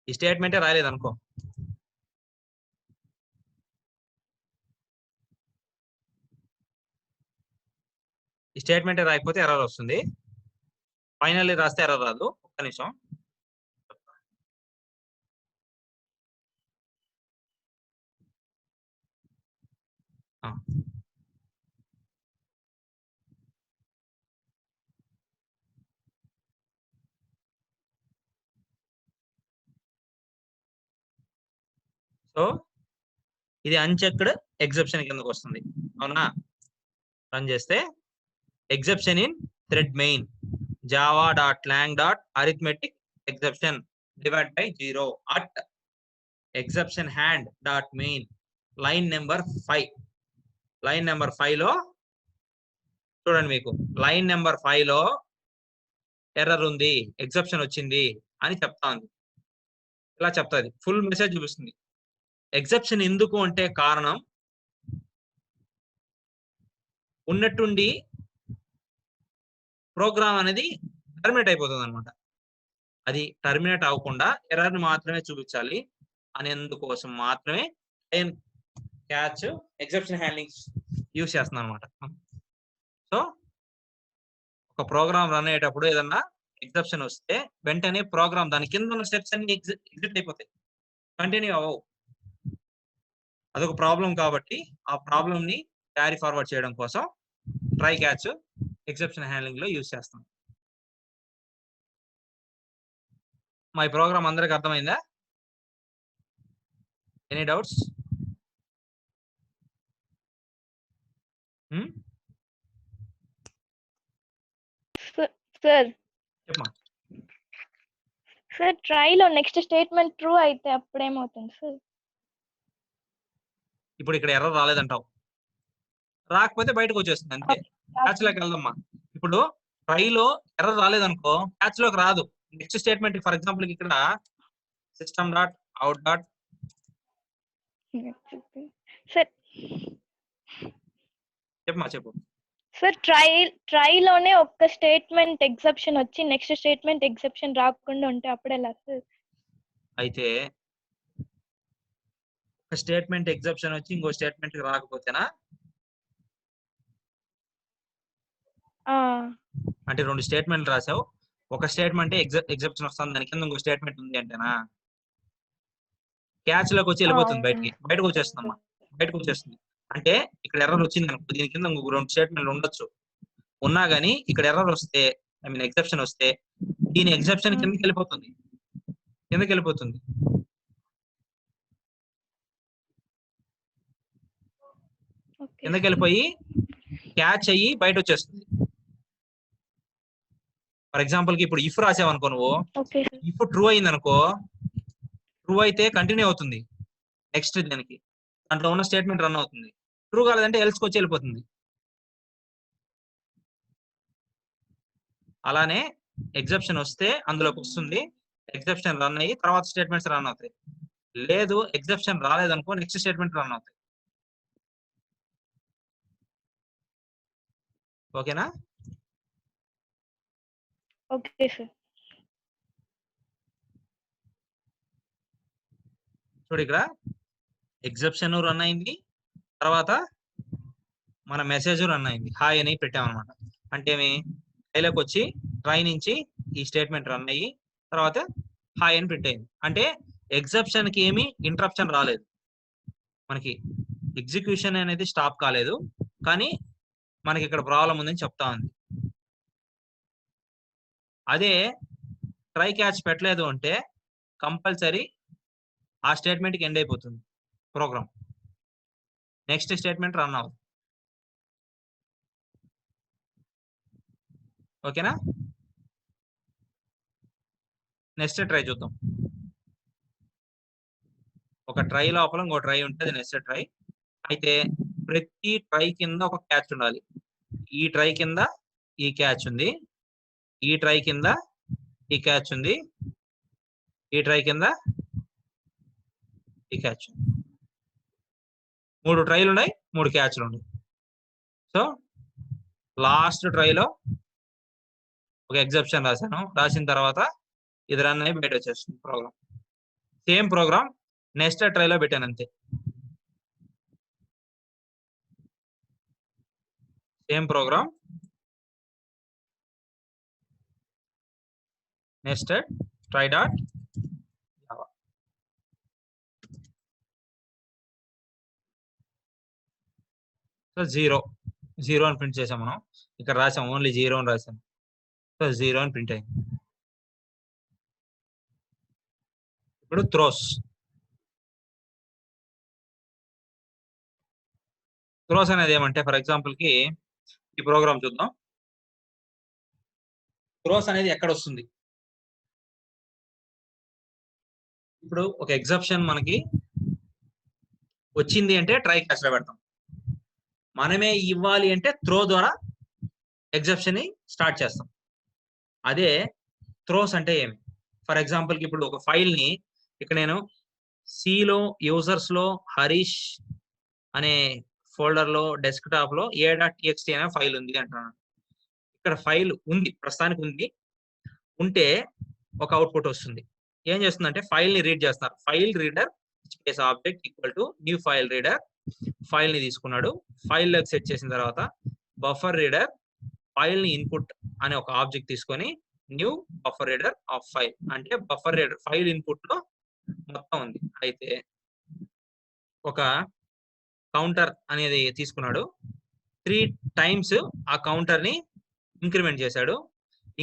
ఈ స్టేట్మెంటే రాయలేదు అనుకో, ఈ స్టేట్మెంటే రాయకపోతే ఎర్రర్ వస్తుంది. ఫైనల్లీ రాస్తే ఎర్రర్ రాదు. ఒక్క నిమిషం, సో ఇది అన్చెక్డ్ ఎగ్జెప్షన్ కిందకు వస్తుంది. అవునా, రన్ చేస్తే exception in thread main java.lang.arithmetic exception divide by 0 at exception hand dot main line number 5. Line number 5 లో చూడండి, మీకు లైన్ నెంబర్ 5 లో ఎర్రర్ ఉంది, ఎగ్జెప్షన్ వచ్చింది అని చెప్తా ఉంది. ఇలా చెప్తాది, ఫుల్ మెసేజ్ చూపిస్తుంది. ఎగ్జెప్షన్ ఎందుకు అంటే కారణం ఉన్నట్టుండి ప్రోగ్రామ్ అనేది టర్మినేట్ అయిపోతుంది అనమాట. అది టర్మినేట్ అవ్వకుండా ఎర్రర్ ని మాత్రమే చూపించాలి అనేందుకోసం మాత్రమే క్యాచ్ ఎగ్జెప్షన్ హ్యాండ్లింగ్ యూజ్ చేస్తున్నాం అనమాట. సో ఒక ప్రోగ్రామ్ రన్ అయ్యేటప్పుడు ఏదన్నా ఎగ్జెప్షన్ వస్తే వెంటనే ప్రోగ్రామ్ దాని కింద ఉన్న స్టెప్స్ అన్ని ఎగ్జిట్ అయిపోతాయి, కంటిన్యూ అవ్వవు. అదొక ప్రాబ్లం కాబట్టి ఆ ప్రాబ్లం ని క్యారీ ఫార్వర్డ్ చేయడం కోసం ట్రై క్యాచ్ ఎగ్జెప్షన్ హ్యాండ్లింగ్ లో యూజ్ చేస్తాం. మా ఈ ప్రోగ్రామ్ అందరికి అర్థమైందా? Any doubts? సార్ చెప్పమా. సార్ ట్రైలో నెక్స్ట్ స్టేట్మెంట్ ట్రూ అయితే అప్పుడేమవుతుంది సార్? ఇప్పుడు ఇక్కడ ఎర్రర్ రాలేదంటావు, రాకపోతే బయటకు వచ్చేస్తుంది అంతే. క్యాచ్ లోకి వెళ్దామా. ఇప్పుడు ట్రైలో ఎర్రర్ రాలేదనుకో క్యాచ్ లోకి రాదు. నెక్స్ట్ స్టేట్మెంట్ ఫర్ ఎగ్జాంపుల్ ఇక్కడ system.out. సార్ చెప్పమా, చెప్పు. సార్ ట్రైలోనే ఒక్క స్టేట్మెంట్ ఎగ్జెప్షన్ వచ్చి నెక్స్ట్ స్టేట్మెంట్ ఎగ్జెప్షన్ రాకుండా ఉంటే అప్పుడు ఎలా సార్? అయితే ఒక స్టేట్మెంట్ ఎగ్జెప్షన్ వచ్చి ఇంకో స్టేట్మెంట్ రాకపోతేనా? అంటే 2 స్టేట్మెంట్ రాసావు, ఒక స్టేట్మెంట్ ఎగ్జెప్షన్ వస్తుంది, దాని కింద ఇంకో స్టేట్మెంట్ ఉంది అంటేనా? క్యాచ్ లోకి వచ్చి వెళ్ళిపోతుంది, బయటకు వచ్చేస్తుందమ్మా, బయటకు వచ్చేస్తుంది. అంటే ఇక్కడ ఎర్రర్ వచ్చింది అనుకో, దీని కింద ఇంకొక 2 స్టేట్మెంట్లు ఉండొచ్చు, ఉన్నా గానీ ఇక్కడ ఎర్రర్ వస్తే ఐ మీన్ ఎగ్జెప్షన్ వస్తే దీని ఎగ్జెప్షన్ కిందకి వెళ్ళిపోతుంది. కిందకి వెళ్ళిపోయి క్యాచ్ అయ్యి బయట వచ్చేస్తుంది. ఫర్ ఎగ్జాంపుల్ కి ఇప్పుడు ఇఫ్ రాసావు అనుకో, నువ్వు ఇఫ్ ట్రూ అయింది అనుకో, ట్రూ అయితే కంటిన్యూ అవుతుంది నెక్స్ట్ దానికి, దాంట్లో ఉన్న స్టేట్మెంట్ రన్ అవుతుంది. ట్రూ కాలేదంటే ఎల్స్కి వచ్చి వెళ్ళిపోతుంది. అలానే ఎగ్జెప్షన్ వస్తే అందులోకి వస్తుంది, ఎగ్జెప్షన్ రన్ అయ్యి తర్వాత స్టేట్మెంట్స్ రన్ అవుతాయి. లేదు ఎగ్జెప్షన్ రాలేదనుకో నెక్స్ట్ స్టేట్మెంట్ రన్ అవుతాయి. ఓకేనా? Okay sir. చూడు ఇక్కడ ఎగ్జెప్షన్ రన్ అయింది, తర్వాత మన మెసేజ్ రన్ అయింది, హాయ్ అని పెట్టామన్నమాట. అంటే ట్రైలోకి వచ్చి ట్రై నుంచి ఈ స్టేట్మెంట్ రన్ అయ్యి తర్వాత హాయ్ అని పెట్టేయండి. అంటే ఎగ్జెప్షన్ కి ఏమి ఇంటరప్షన్ రాలేదు, మనకి ఎగ్జిక్యూషన్ అనేది స్టాప్ కాలేదు, కానీ మనకి ఇక్కడ ప్రాబ్లం ఉందని చెప్తా ఉంది. అదే ట్రై క్యాచ్ పెట్టలేదు అంటే కంపల్సరీ ఆ స్టేట్మెంట్ కి ఎండ్ అయిపోతుంది ప్రోగ్రామ్, నెక్స్ట్ స్టేట్మెంట్ రన్ అవుతుంది. ఓకేనా? నెక్స్ట్ ట్రై చూద్దాం. ఒక ట్రై లోపల ఇంకో ట్రై ఉంటుంది, నెక్స్ట్ ట్రై. అయితే ప్రతి ట్రై కింద ఒక క్యాచ్ ఉండాలి. ఈ ట్రై కింద ఈ క్యాచ్ ఉంది, ఈ ట్రై కింద ఈ క్యాచ్ ఉంది, ఈ ట్రై కింద ఈ క్యాచ్ ఉంది. 3 ట్రైలు ఉన్నాయి, 3 క్యాచ్లు ఉన్నాయి. సో లాస్ట్ ట్రైలో ఒక ఎగ్జెప్షన్ రాశాను, రాసిన తర్వాత ఇది రన్ అయ్యి బయట వచ్చేస్తుంది ప్రోగ్రామ్. సేమ్ ప్రోగ్రామ్ నెక్స్ట్ ట్రైలో పెట్టాను అంతే. Same programme nested try dot java. So 0 అని ప్రింట్ చేసాం మనం. ఇక్కడ రాసాం ఓన్లీ 0 అని రాసాం. సో 0 అని ప్రింట్ అయింది. ఇప్పుడు థ్రోస్ అనేది ఏమంటే ఫర్ ఎగ్జాంపుల్ కి ఈ ప్రోగ్రామ్ చూద్దాం. థ్రోస్ అనేది ఎక్కడ వస్తుంది? ఇప్పుడు ఒక ఎగ్జెప్షన్ మనకి వచ్చింది అంటే ట్రై క్యాచ్ లో పెడతాం. మనమే ఇవ్వాలి అంటే త్రో ద్వారా ఎగ్జెప్షన్ ని స్టార్ట్ చేస్తాం. అదే థ్రోస్ అంటే ఏమి? ఫర్ ఎగ్జాంపుల్ కి ఇప్పుడు ఒక ఫైల్ ని ఇక్కడ నేను సిలో యూజర్స్ లో హరీష్ అనే ఫోల్డర్ లో డెస్క్టాప్ లో a.txt అనే ఫైల్ ఉంది అంటున్నాను. ఇక్కడ ఫైల్ ఉంది, ప్రస్తుతానికి ఉంది. ఉంటే ఒక అవుట్పుట్ వస్తుంది. ఏం చేస్తుందంటే ఫైల్ ని రీడ్ చేస్తున్నారు. File reader space object equal to new file reader. File ని తీసుకున్నాడు, ఫైల్ లోకి సెట్ చేసిన తర్వాత బఫర్ రీడర్ ఫైల్ ని ఇన్పుట్ అనే ఒక ఆబ్జెక్ట్ తీసుకొని new buffer reader of file, అంటే బఫర్ రీడర్ ఫైల్ ఇన్పుట్ లో మొత్తం ఉంది. అయితే ఒక కౌంటర్ అనేది తీసుకున్నాడు, 3 టైమ్స్ ఆ కౌంటర్ ని ఇంక్రిమెంట్ చేశాడు.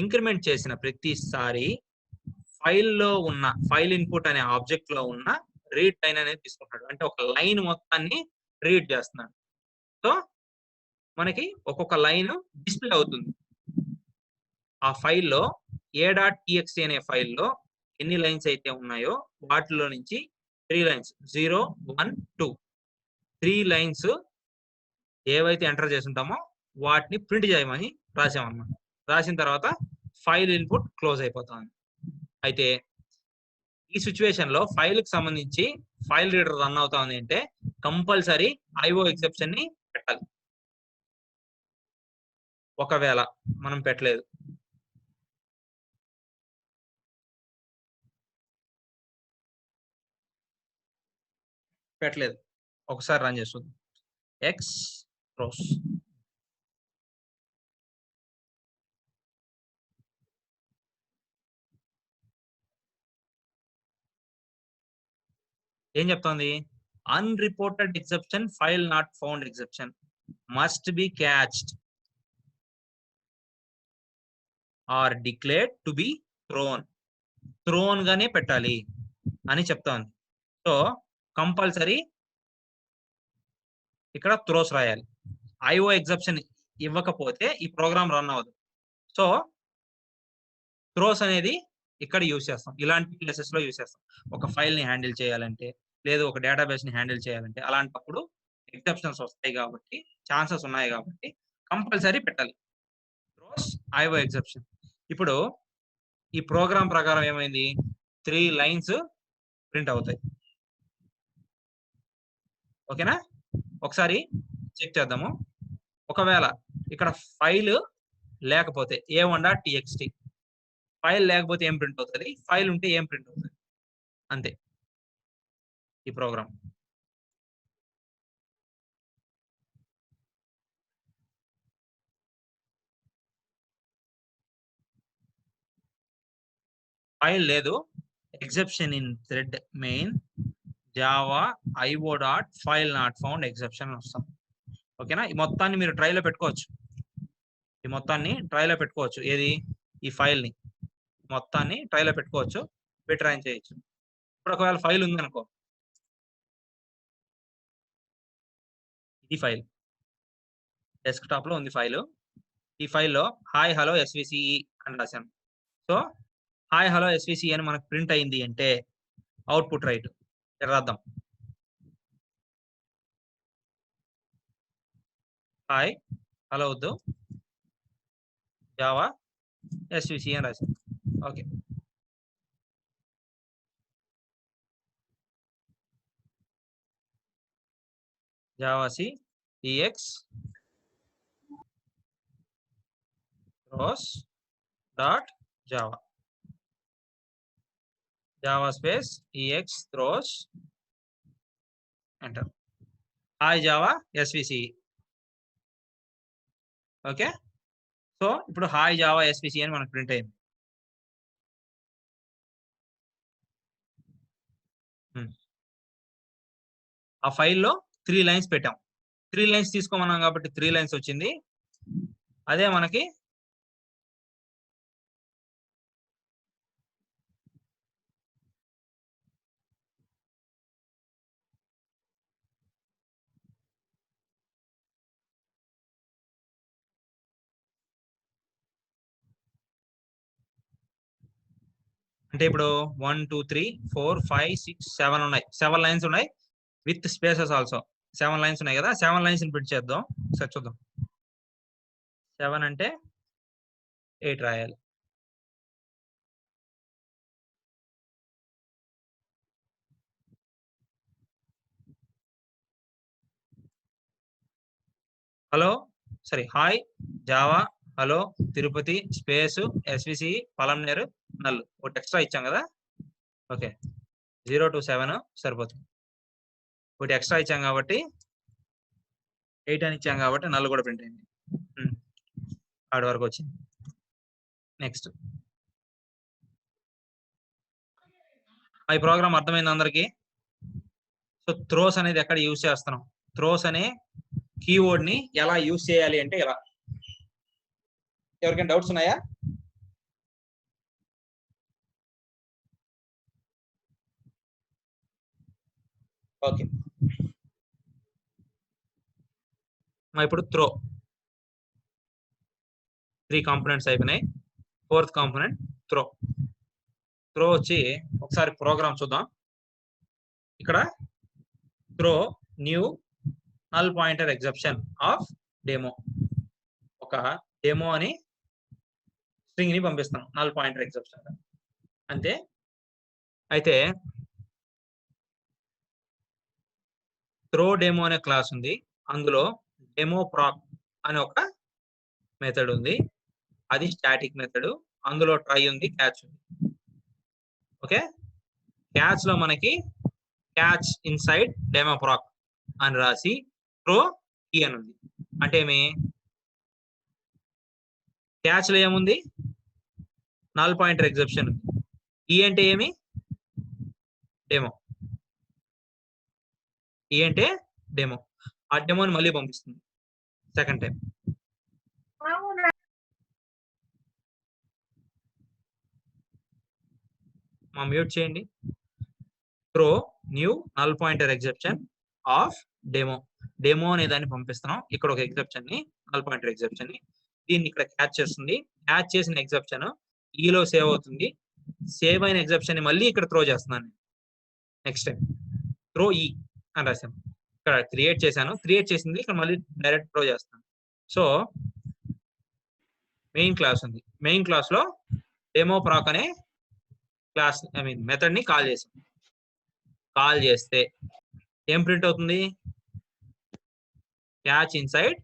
ఇంక్రిమెంట్ చేసిన ప్రతిసారి ఫైల్లో ఉన్న ఫైల్ ఇన్పుట్ అనే ఆబ్జెక్ట్ లో ఉన్న రీడ్ లైన్ అనేది తీసుకుంటాడు, అంటే ఒక లైన్ మొత్తాన్ని రీడ్ చేస్తున్నాడు. సో మనకి ఒక్కొక్క లైన్ డిస్ప్లే అవుతుంది. ఆ ఫైల్లో a.txt అనే ఫైల్లో ఎన్ని లైన్స్ అయితే ఉన్నాయో వాటిలో నుంచి 3 లైన్స్ 0, 1, 2 3 లైన్స్ ఏవైతే ఎంటర్ చేసి ఉంటామో వాటిని ప్రింట్ చేయమని రాసామన్నమాట. రాసిన తర్వాత ఫైల్ ఇన్పుట్ క్లోజ్ అయిపోతుంది. అయితే ఈ సిచ్యువేషన్ లో ఫైల్ కి సంబంధించి ఫైల్ రీడర్ రన్ అవుతా ఉంది అంటే కంపల్సరీ IO ఎక్సెప్షన్ ని పెట్టాలి. ఒకవేళ మనం పెట్టలేదు, ఒకసారి రన్ చేస్తుంది ఎక్స్ రోస్. ఏం చెప్తోంది? Unreported exception file not found exception must be catched or declared to be thrown గానే పెట్టాలి అని చెప్తోంది. సో కంపల్సరీ ఇక్కడ థ్రోస్ రాయాలి. IO ఎగ్జెప్షన్ ఇవ్వకపోతే ఈ ప్రోగ్రామ్ రన్ అవ్వదు. సో థ్రోస్ అనేది ఇక్కడ యూజ్ చేస్తాం, ఇలాంటి ప్లేసెస్ లో యూజ్ చేస్తాం. ఒక ఫైల్ ని హ్యాండిల్ చేయాలంటే, లేదు ఒక డేటాబేస్ ని హ్యాండిల్ చేయాలంటే, అలాంటప్పుడు ఎగ్జెప్షన్స్ వస్తాయి కాబట్టి, ఛాన్సెస్ ఉన్నాయి కాబట్టి కంపల్సరీ పెట్టాలి థ్రోస్ IO ఎగ్జెప్షన్. ఇప్పుడు ఈ ప్రోగ్రామ్ ప్రకారం ఏమైంది, 3 లైన్స్ ప్రింట్ అవుతాయి. ఓకేనా, ఒకసారి చెక్ చేద్దాము. ఒకవేళ ఇక్కడ ఫైల్ లేకపోతే a1.txt, ఫైల్ లేకపోతే ఏం ప్రింట్ అవుతుంది, ఫైల్ ఉంటే ఏం ప్రింట్ అవుతుంది, అంతే ఈ ప్రోగ్రామ్. ఫైల్ లేదు, exception in thread main Java IO dot file not found exception వస్తాం. ఓకేనా, ఈ మొత్తాన్ని మీరు ట్రైలో పెట్టుకోవచ్చు, ఈ మొత్తాన్ని ట్రైలో పెట్టుకోవచ్చు. ఏది, ఈ ఫైల్ ని మొత్తాన్ని ట్రైలో పెట్టుకోవచ్చు, పెట్టి రన్ చేయొచ్చు. ఇప్పుడు ఒకవేళ ఫైల్ ఉంది అనుకో, ఈ ఫైల్ డెస్క్టాప్ లో ఉంది ఫైల్. ఈ ఫైల్లో హాయ్ హలో SVCE అని రాశాను. సో హాయ్ హలో SVCE అని మనకు ప్రింట్ అయింది అంటే అవుట్పుట్ రైట్ రాద్దాం. హాయ్ హలో వద్దు, జావా SVCE అని రాశాను. Okay, Java C EX throws dot java, java space EX throws enter, hi java SVCE. Okay, so ఇప్పుడు హాయ్ జావా SVCE అని మనకు ప్రింట్ అయింది. ఆ ఫైల్లో 3 లైన్స్ పెట్టాం, 3 లైన్స్ తీసుకోమన్నాం కాబట్టి 3 లైన్స్ వచ్చింది. అదే మనకి అంటే ఇప్పుడు 1 2 3 4 5 6 7 ఉన్నాయి, 7 లైన్స్ ఉన్నాయి విత్ స్పేసెస్ ఆల్సో. 7 లైన్స్ ఉన్నాయి కదా, 7 లైన్స్ ని ప్రింట్ చేద్దాం. ఒకసారి చూద్దాం. 7 అంటే 8 రాయాలి. Hello sorry hi Java hello Tirupati space SVCE Palamaner null, ఒకటి ఎక్స్ట్రా ఇచ్చాం కదా. ఓకే, 0 to 7 సరిపోతుంది. ఒకటి ఎక్స్ట్రా ఇచ్చాం కాబట్టి 8 అని ఇచ్చాం కాబట్టి నల్ కూడా ప్రింట్ అయింది. ఆడి వరకు వచ్చింది. నెక్స్ట్, ఈ ప్రోగ్రామ్ అర్థమైంది అందరికి. సో థ్రోస్ అనేది ఎక్కడ యూజ్ చేస్తున్నాం, థ్రోస్ అనే కీవర్డ్ ని ఎలా యూజ్ చేయాలి అంటే ఎలా. ఎవరికైనా డౌట్స్ ఉన్నాయా? ఓకే, ఇప్పుడు త్రో 3 కాంపోనెంట్స్ అయిపోయినాయి. 4th component throw. త్రో వచ్చి ఒకసారి ప్రోగ్రామ్ చూద్దాం. ఇక్కడ throw new null pointer exception of demo, ఒక డెమో అని స్ట్రింగ్ ని పంపిస్తాం నల్ పాయింటర్ ఎగ్జెప్షన్ అంతే. అయితే త్రో డెమో అనే క్లాస్ ఉంది, అందులో డెమో ప్రాక్ అనే ఒక మెథడ్ ఉంది, అది స్టాటిక్ మెథడ్. అందులో ట్రై ఉంది, క్యాచ్ ఉంది. ఓకే, క్యాచ్ లో మనకి క్యాచ్ ఇన్సైడ్ డెమో ప్రాక్ అని రాసి త్రో కీ అని ఉంది. అంటే ఏమి, క్యాచ్ లో ఏముంది, నల్ పాయింటర్ ఎగ్జెప్షన్ ఉంది. ఈ అంటే ఏమి, డెమో. ఈ అంటే డెమో. ఆ డెమోని మళ్ళీ పంపిస్తుంది సెకండ్ టైం. మా మ్యూట్ చేయండి. Throw new null pointer exception of demo, demo అనే దాన్ని పంపిస్తున్నాం. ఇక్కడ ఒక ఎగ్జెప్షన్ ని, నల్ పాయింటర్ ఎగ్జెప్షన్ ని, దీన్ని ఇక్కడ క్యాచ్ చేస్తుంది. క్యాచ్ చేసిన ఎగ్జెప్షన్ ఈలో సేవ్ అవుతుంది. సేవ్ అయిన ఎగ్జెప్షన్ ని మళ్ళీ ఇక్కడ త్రో చేస్తున్నాను. నెక్స్ట్ టైం త్రో ఈ అని రాశాను, ఇక్కడ క్రియేట్ చేశాను, క్రియేట్ చేసింది ఇక్కడ మళ్ళీ డైరెక్ట్ త్రో చేస్తాను. సో మెయిన్ క్లాస్ ఉంది. మెయిన్ క్లాస్ లో డెమో ప్రాక్ అనే క్లాస్ మెథడ్ ని కాల్ చేసాం. కాల్ చేస్తే ఏం ప్రింట్ అవుతుంది? క్యాచ్ ఇన్సైడ్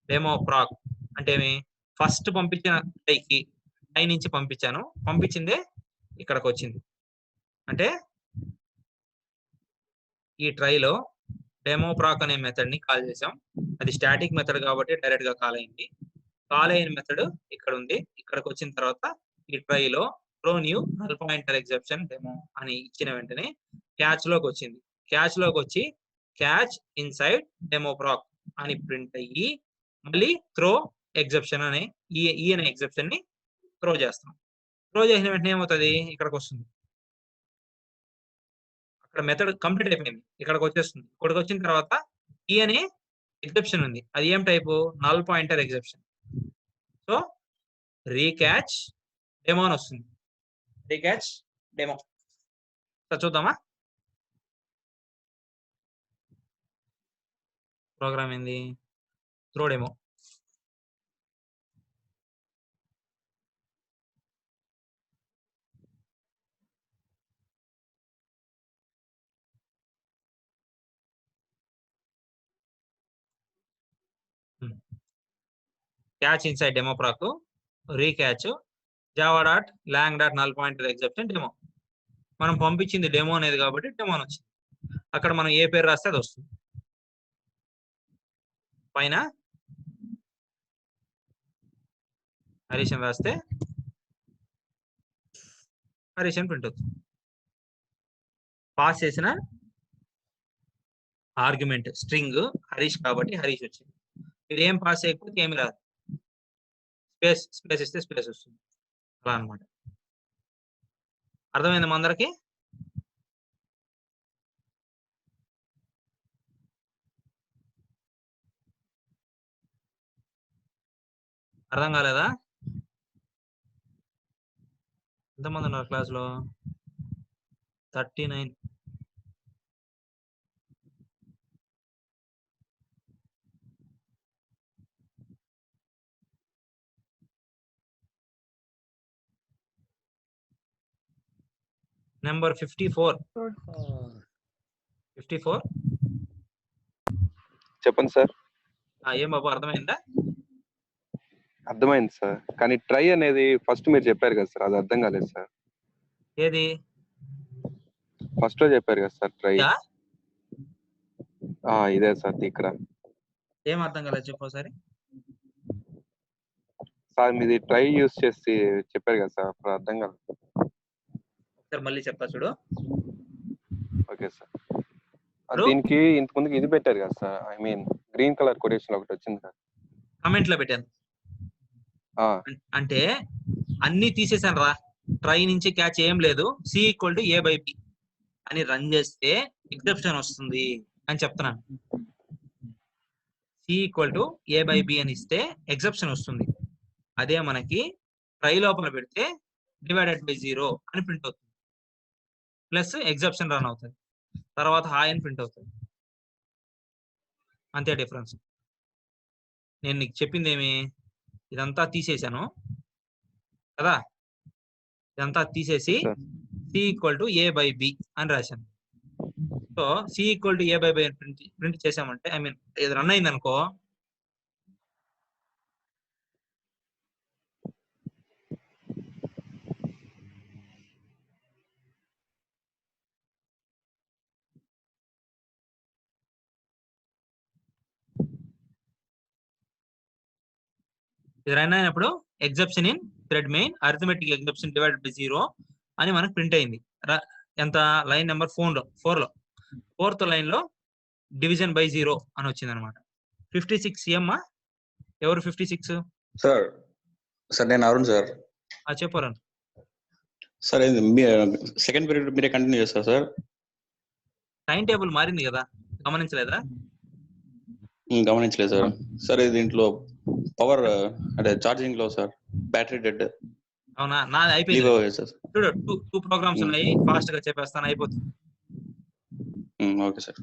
డెమో ప్రాక్ అంటే ఏమి? ఫస్ట్ పంపించిన టై నుంచి పంపించాను, పంపించిందే ఇక్కడికి వచ్చింది. అంటే ఈ ట్రైలో డెమో ప్రాక్ అనే మెథడ్ ని కాల్ చేసాం. అది స్టాటిక్ మెథడ్ కాబట్టి డైరెక్ట్ గా కాల్ అయింది. కాల్ అయిన మెథడ్ ఇక్కడ ఉంది. ఇక్కడికి వచ్చిన తర్వాత ఈ ట్రైలో throw new null pointer exception demo అని ఇచ్చిన వెంటనే క్యాచ్ లోకి వచ్చింది. క్యాచ్ లోకి వచ్చి క్యాచ్ ఇన్సైడ్ డెమో ప్రాక్ అని ప్రింట్ అయ్యి మళ్ళీ త్రో ఎగ్జెప్షన్ అనే ఈ అనే ఎగ్జెప్షన్ ని త్రో చేస్తాం. త్రో చేసిన వెంటనే ఏమవుతుంది? ఇక్కడికి వస్తుంది. అక్కడ మెథడ్ కంప్లీట్ అయిపోయింది, ఇక్కడికి వచ్చేస్తుంది. ఇక్కడికి వచ్చిన తర్వాత ఈ అనే ఎగ్జెప్షన్ ఉంది. అది ఏం type? Null pointer exception. So recatch demo అని వస్తుంది. రీక్యాచ్ డెమో చూద్దామా? ప్రోగ్రామ్ ఏంది? Throw demo. Catch inside demo ప్రాక్ recatch Java dot lang dot null pointer exception demo. మనం పంపించింది డెమో అనేది కాబట్టి డెమో అని వచ్చింది. అక్కడ మనం ఏ పేరు రాస్తే అది వస్తుంది. పైన హరీష్ అని రాస్తే హరీష్ అని ప్రింట్ అవుతుంది. పాస్ చేసిన ఆర్గ్యుమెంట్ స్ట్రింగ్ హరీష్ కాబట్టి హరీష్ వచ్చింది. ఇది ఏం పాస్ చేయకపోతే ఏమి రాదు. స్పేస్ ఇస్తే స్పేస్ వస్తుంది. అలా అనమాట. అర్థమైంది అందరికి? అర్థం కాలేదా? ఎంతమంది ఉన్నారు క్లాస్లో? 39. నెంబర్ 54. 54 చెప్పండి సార్. ఏం బాబు అర్థమైందా? అర్థమైంది సార్, కానీ ట్రై అనేది ఫస్ట్ మీరు చెప్పారు కదా సార్, అది అర్థం కాలేదు సార్. ఏది ఫస్ట్ లో చెప్పారు కదా సార్ ట్రై. ఇదే సార్ ఇక్కడ. ఏం అర్థం కాలేదు చెప్పు ఒకసారి. సార్ మీది ట్రై యూస్ చేసి చెప్పారు కదా సార్, అప్పుడు అర్థం కాలేదు. ఒకసారి మళ్ళీ చెప్తా చూడు. Okay sir. దీనికి ఇంతకుముందుకు ఇది పెట్టారు కదా sir, I mean green colour quotation ఒకటి వచ్చింది సార్. కామెంట్ లో పెట్టాను. అంటే అన్ని తీసేసాను రా. ట్రై నుంచి క్యాచ్ ఏం లేదు. సి ఈక్వల్ టు A/B అని రన్ చేస్తే ఎగ్జెప్షన్ వస్తుంది అని చెప్తున్నాను. సి ఈక్వల్ టు A/B అని ఇస్తే ఎగ్జెప్షన్ వస్తుంది. అదే మనకి ట్రై లోపల పెడితే /0 అని ప్రింట్ అవుతుంది. ప్లస్ ఎగ్జెప్షన్ రన్ అవుతుంది. తర్వాత హాయ్ అని ప్రింట్ అవుతుంది. అంతే డిఫరెన్స్. నేను నీకు చెప్పింది ఏమి? ఇదంతా తీసేసాను కదా, ఇదంతా తీసేసి సి ఈక్వల్ టు A/B అని రాశాను. So C equal to A/B అని ప్రింట్ చేసామంటే, ఐ మీన్ ఇది రన్ అయింది అనుకో, ఇది రన్ అయినప్పుడు exception in thread main arithmetic exception /0 అని మనకు ప్రింట్ అయింది. ఎంత? లైన్ నెంబర్ 4 లో 4th లైన్ లో డివిజన్ బై 0 అని వచ్చింది అనమాట. 56 ఏమ్మా? ఎవరు 56? సార్ నేను అరుణ్ సార్. చెప్పు అరుణ్. సార్ సెకండ్ పీరియడ్ మీరే కంటిన్యూ చేస్తారు సార్? టైం టేబుల్ మారింది కదా, గమనించలేదా? గమనించలేదు సార్. సార్ దీంట్లో పవర్ అంటే ఛార్జింగ్ లో సార్, బ్యాటరీ డెడ్. అవునా? నాది అయిపోయింది చూడు. 2 ప్రోగ్రామ్స్ ఉన్నాయి, ఫాస్ట్ గా చెప్పేస్తాను, అయిపోతుంది. Okay sir.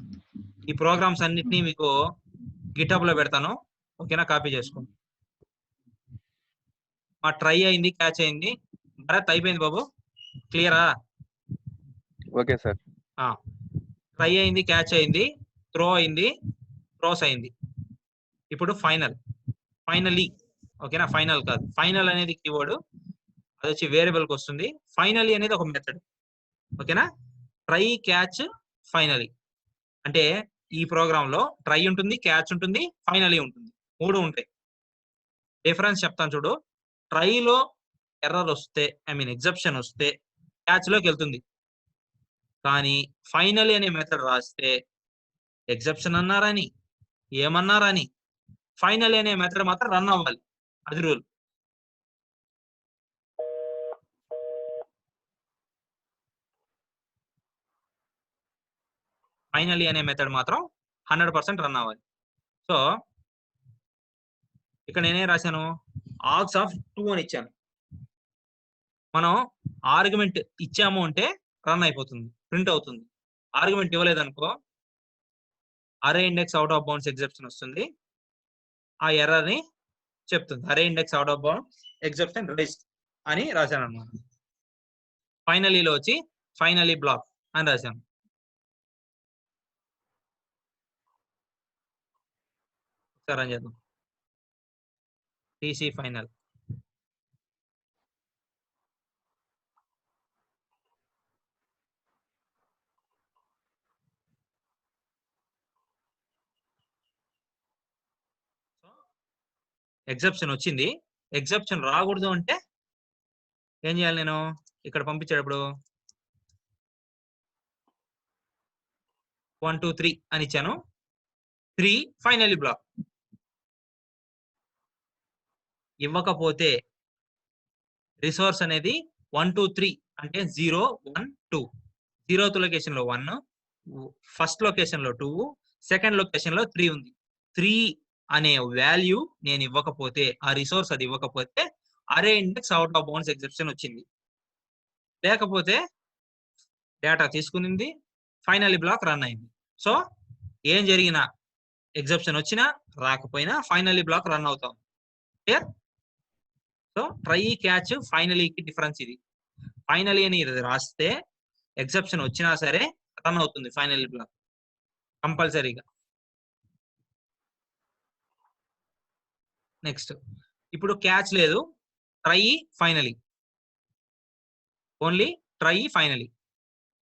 ఈ ప్రోగ్రామ్స్ అన్నిటినీ మీకు గిటబ్ లో పెడతాను, ఓకేనా? కాపీ చేసుకోండి. మా ట్రై అయింది, క్యాచ్ అయింది. భరత్ అయిపోయింది బాబు, క్లియరా? Okay sir. ట్రై అయింది, క్యాచ్ అయింది, త్రో అయింది, క్రాస్ అయింది. ఇప్పుడు ఫైనల్, ఫైనలీ. ఓకేనా? ఫైనల్ కాదు, ఫైనల్ అనేది కీవర్డ్, అది వచ్చి వేరియబుల్ కి వస్తుంది. ఫైనలీ అనేది ఒక మెథడ్. ఓకేనా? ట్రై, క్యాచ్, ఫైనలీ అంటే ఈ ప్రోగ్రామ్ లో ట్రై ఉంటుంది, క్యాచ్ ఉంటుంది, ఫైనలీ ఉంటుంది, 3 ఉంటాయి. డిఫరెన్స్ చెప్తాను చూడు. ట్రైలో ఎర్రర్ వస్తే, ఐ మీన్ ఎగ్జెప్షన్ వస్తే క్యాచ్ లోకి వెళ్తుంది. కానీ ఫైనలీ అనే మెథడ్ రాస్తే ఎగ్జెప్షన్ అన్నారని ఏమన్నారని ఫైనలీ అనే మెథడ్ మాత్రం రన్ అవ్వాలి. అది రూల్. ఫైనలీ అనే మెథడ్ మాత్రం 100% రన్ అవ్వాలి. సో ఇక్కడ నేనే రాశాను, ఆర్గ్స్ ఆఫ్ 2 అని ఇచ్చాను. మనం ఆర్గ్యుమెంట్ ఇచ్చాము అంటే రన్ అయిపోతుంది, ప్రింట్ అవుతుంది. ఆర్గ్యుమెంట్ ఇవ్వలేదనుకో అరే index out of bounds exception వస్తుంది, ఆ ఎర్రర్ ని చెప్తుంది. అరే index out of bounds exception released అని రాశాను అన్నమాట. ఫైనలీలో వచ్చి ఫైనలీ బ్లాక్ అని రాశాను. సరే అని చేద్దాం. TC final. ఎగ్జెప్షన్ వచ్చింది. ఎగ్జెప్షన్ రాకూడదు అంటే ఏం చేయాలి? నేను ఇక్కడ పంపించేటప్పుడు 1 2 3 అని ఇచ్చాను. 3 ఫైనలీ బ్లాక్. ఇవ్వకపోతే రిసోర్స్ అనేది 1 2 3 అంటే 0 1 2. 0th లొకేషన్ లో 1, ఫస్ట్ లొకేషన్ లో 2, సెకండ్ లొకేషన్ లో 3 ఉంది. 3 అనే వాల్యూ నేను ఇవ్వకపోతే, ఆ రిసోర్స్ అది ఇవ్వకపోతే array index out of bounds exception వచ్చింది. లేకపోతే డేటా తీసుకుంది, ఫైనలీ బ్లాక్ రన్ అయింది. సో ఏం జరిగినా, ఎగ్జెప్షన్ వచ్చినా రాకపోయినా ఫైనలీ బ్లాక్ రన్ అవుతాం. క్లియర్? సో ట్రై, క్యాచ్, ఫైనలీకి డిఫరెన్స్ ఇది. ఫైనలీ అని రాస్తే ఎగ్జెప్షన్ వచ్చినా సరే రన్ అవుతుంది ఫైనలీ బ్లాక్ కంపల్సరీగా. నెక్స్ట్, ఇప్పుడు క్యాచ్ లేదు, try, finally, only try, finally.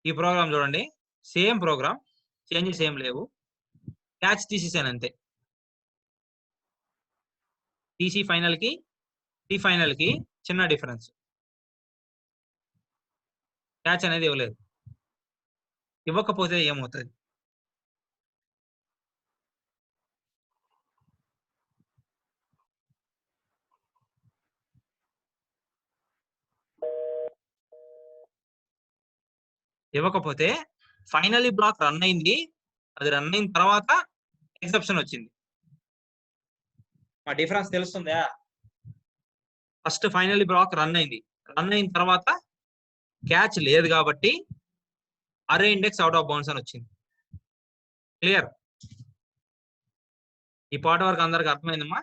ఈ ప్రోగ్రామ్ చూడండి, సేమ్ ప్రోగ్రామ్, చేంజెస్ ఏం లేవు. క్యాచ్ తీసేసాను అంతే. టీసీ ఫైనల్ కి టీ ఫైనల్ కి చిన్న డిఫరెన్స్. క్యాచ్ అనేది ఇవ్వలేదు. ఇవ్వకపోతే ఏమవుతుంది? ఇవ్వకపోతే ఫైనలీ బ్లాక్ రన్ అయింది, అది రన్ అయిన తర్వాత ఎక్సెప్షన్ వచ్చింది. మా డిఫరెన్స్ తెలుస్తుందా? ఫస్ట్ ఫైనలీ బ్లాక్ రన్ అయింది, రన్ అయిన తర్వాత క్యాచ్ లేదు కాబట్టి అరే ఇండెక్స్ అవుట్ ఆఫ్ బౌండ్స్ అని వచ్చింది. క్లియర్? ఈ పార్ట్ వరకు అందరికి అర్థమైందమ్మా?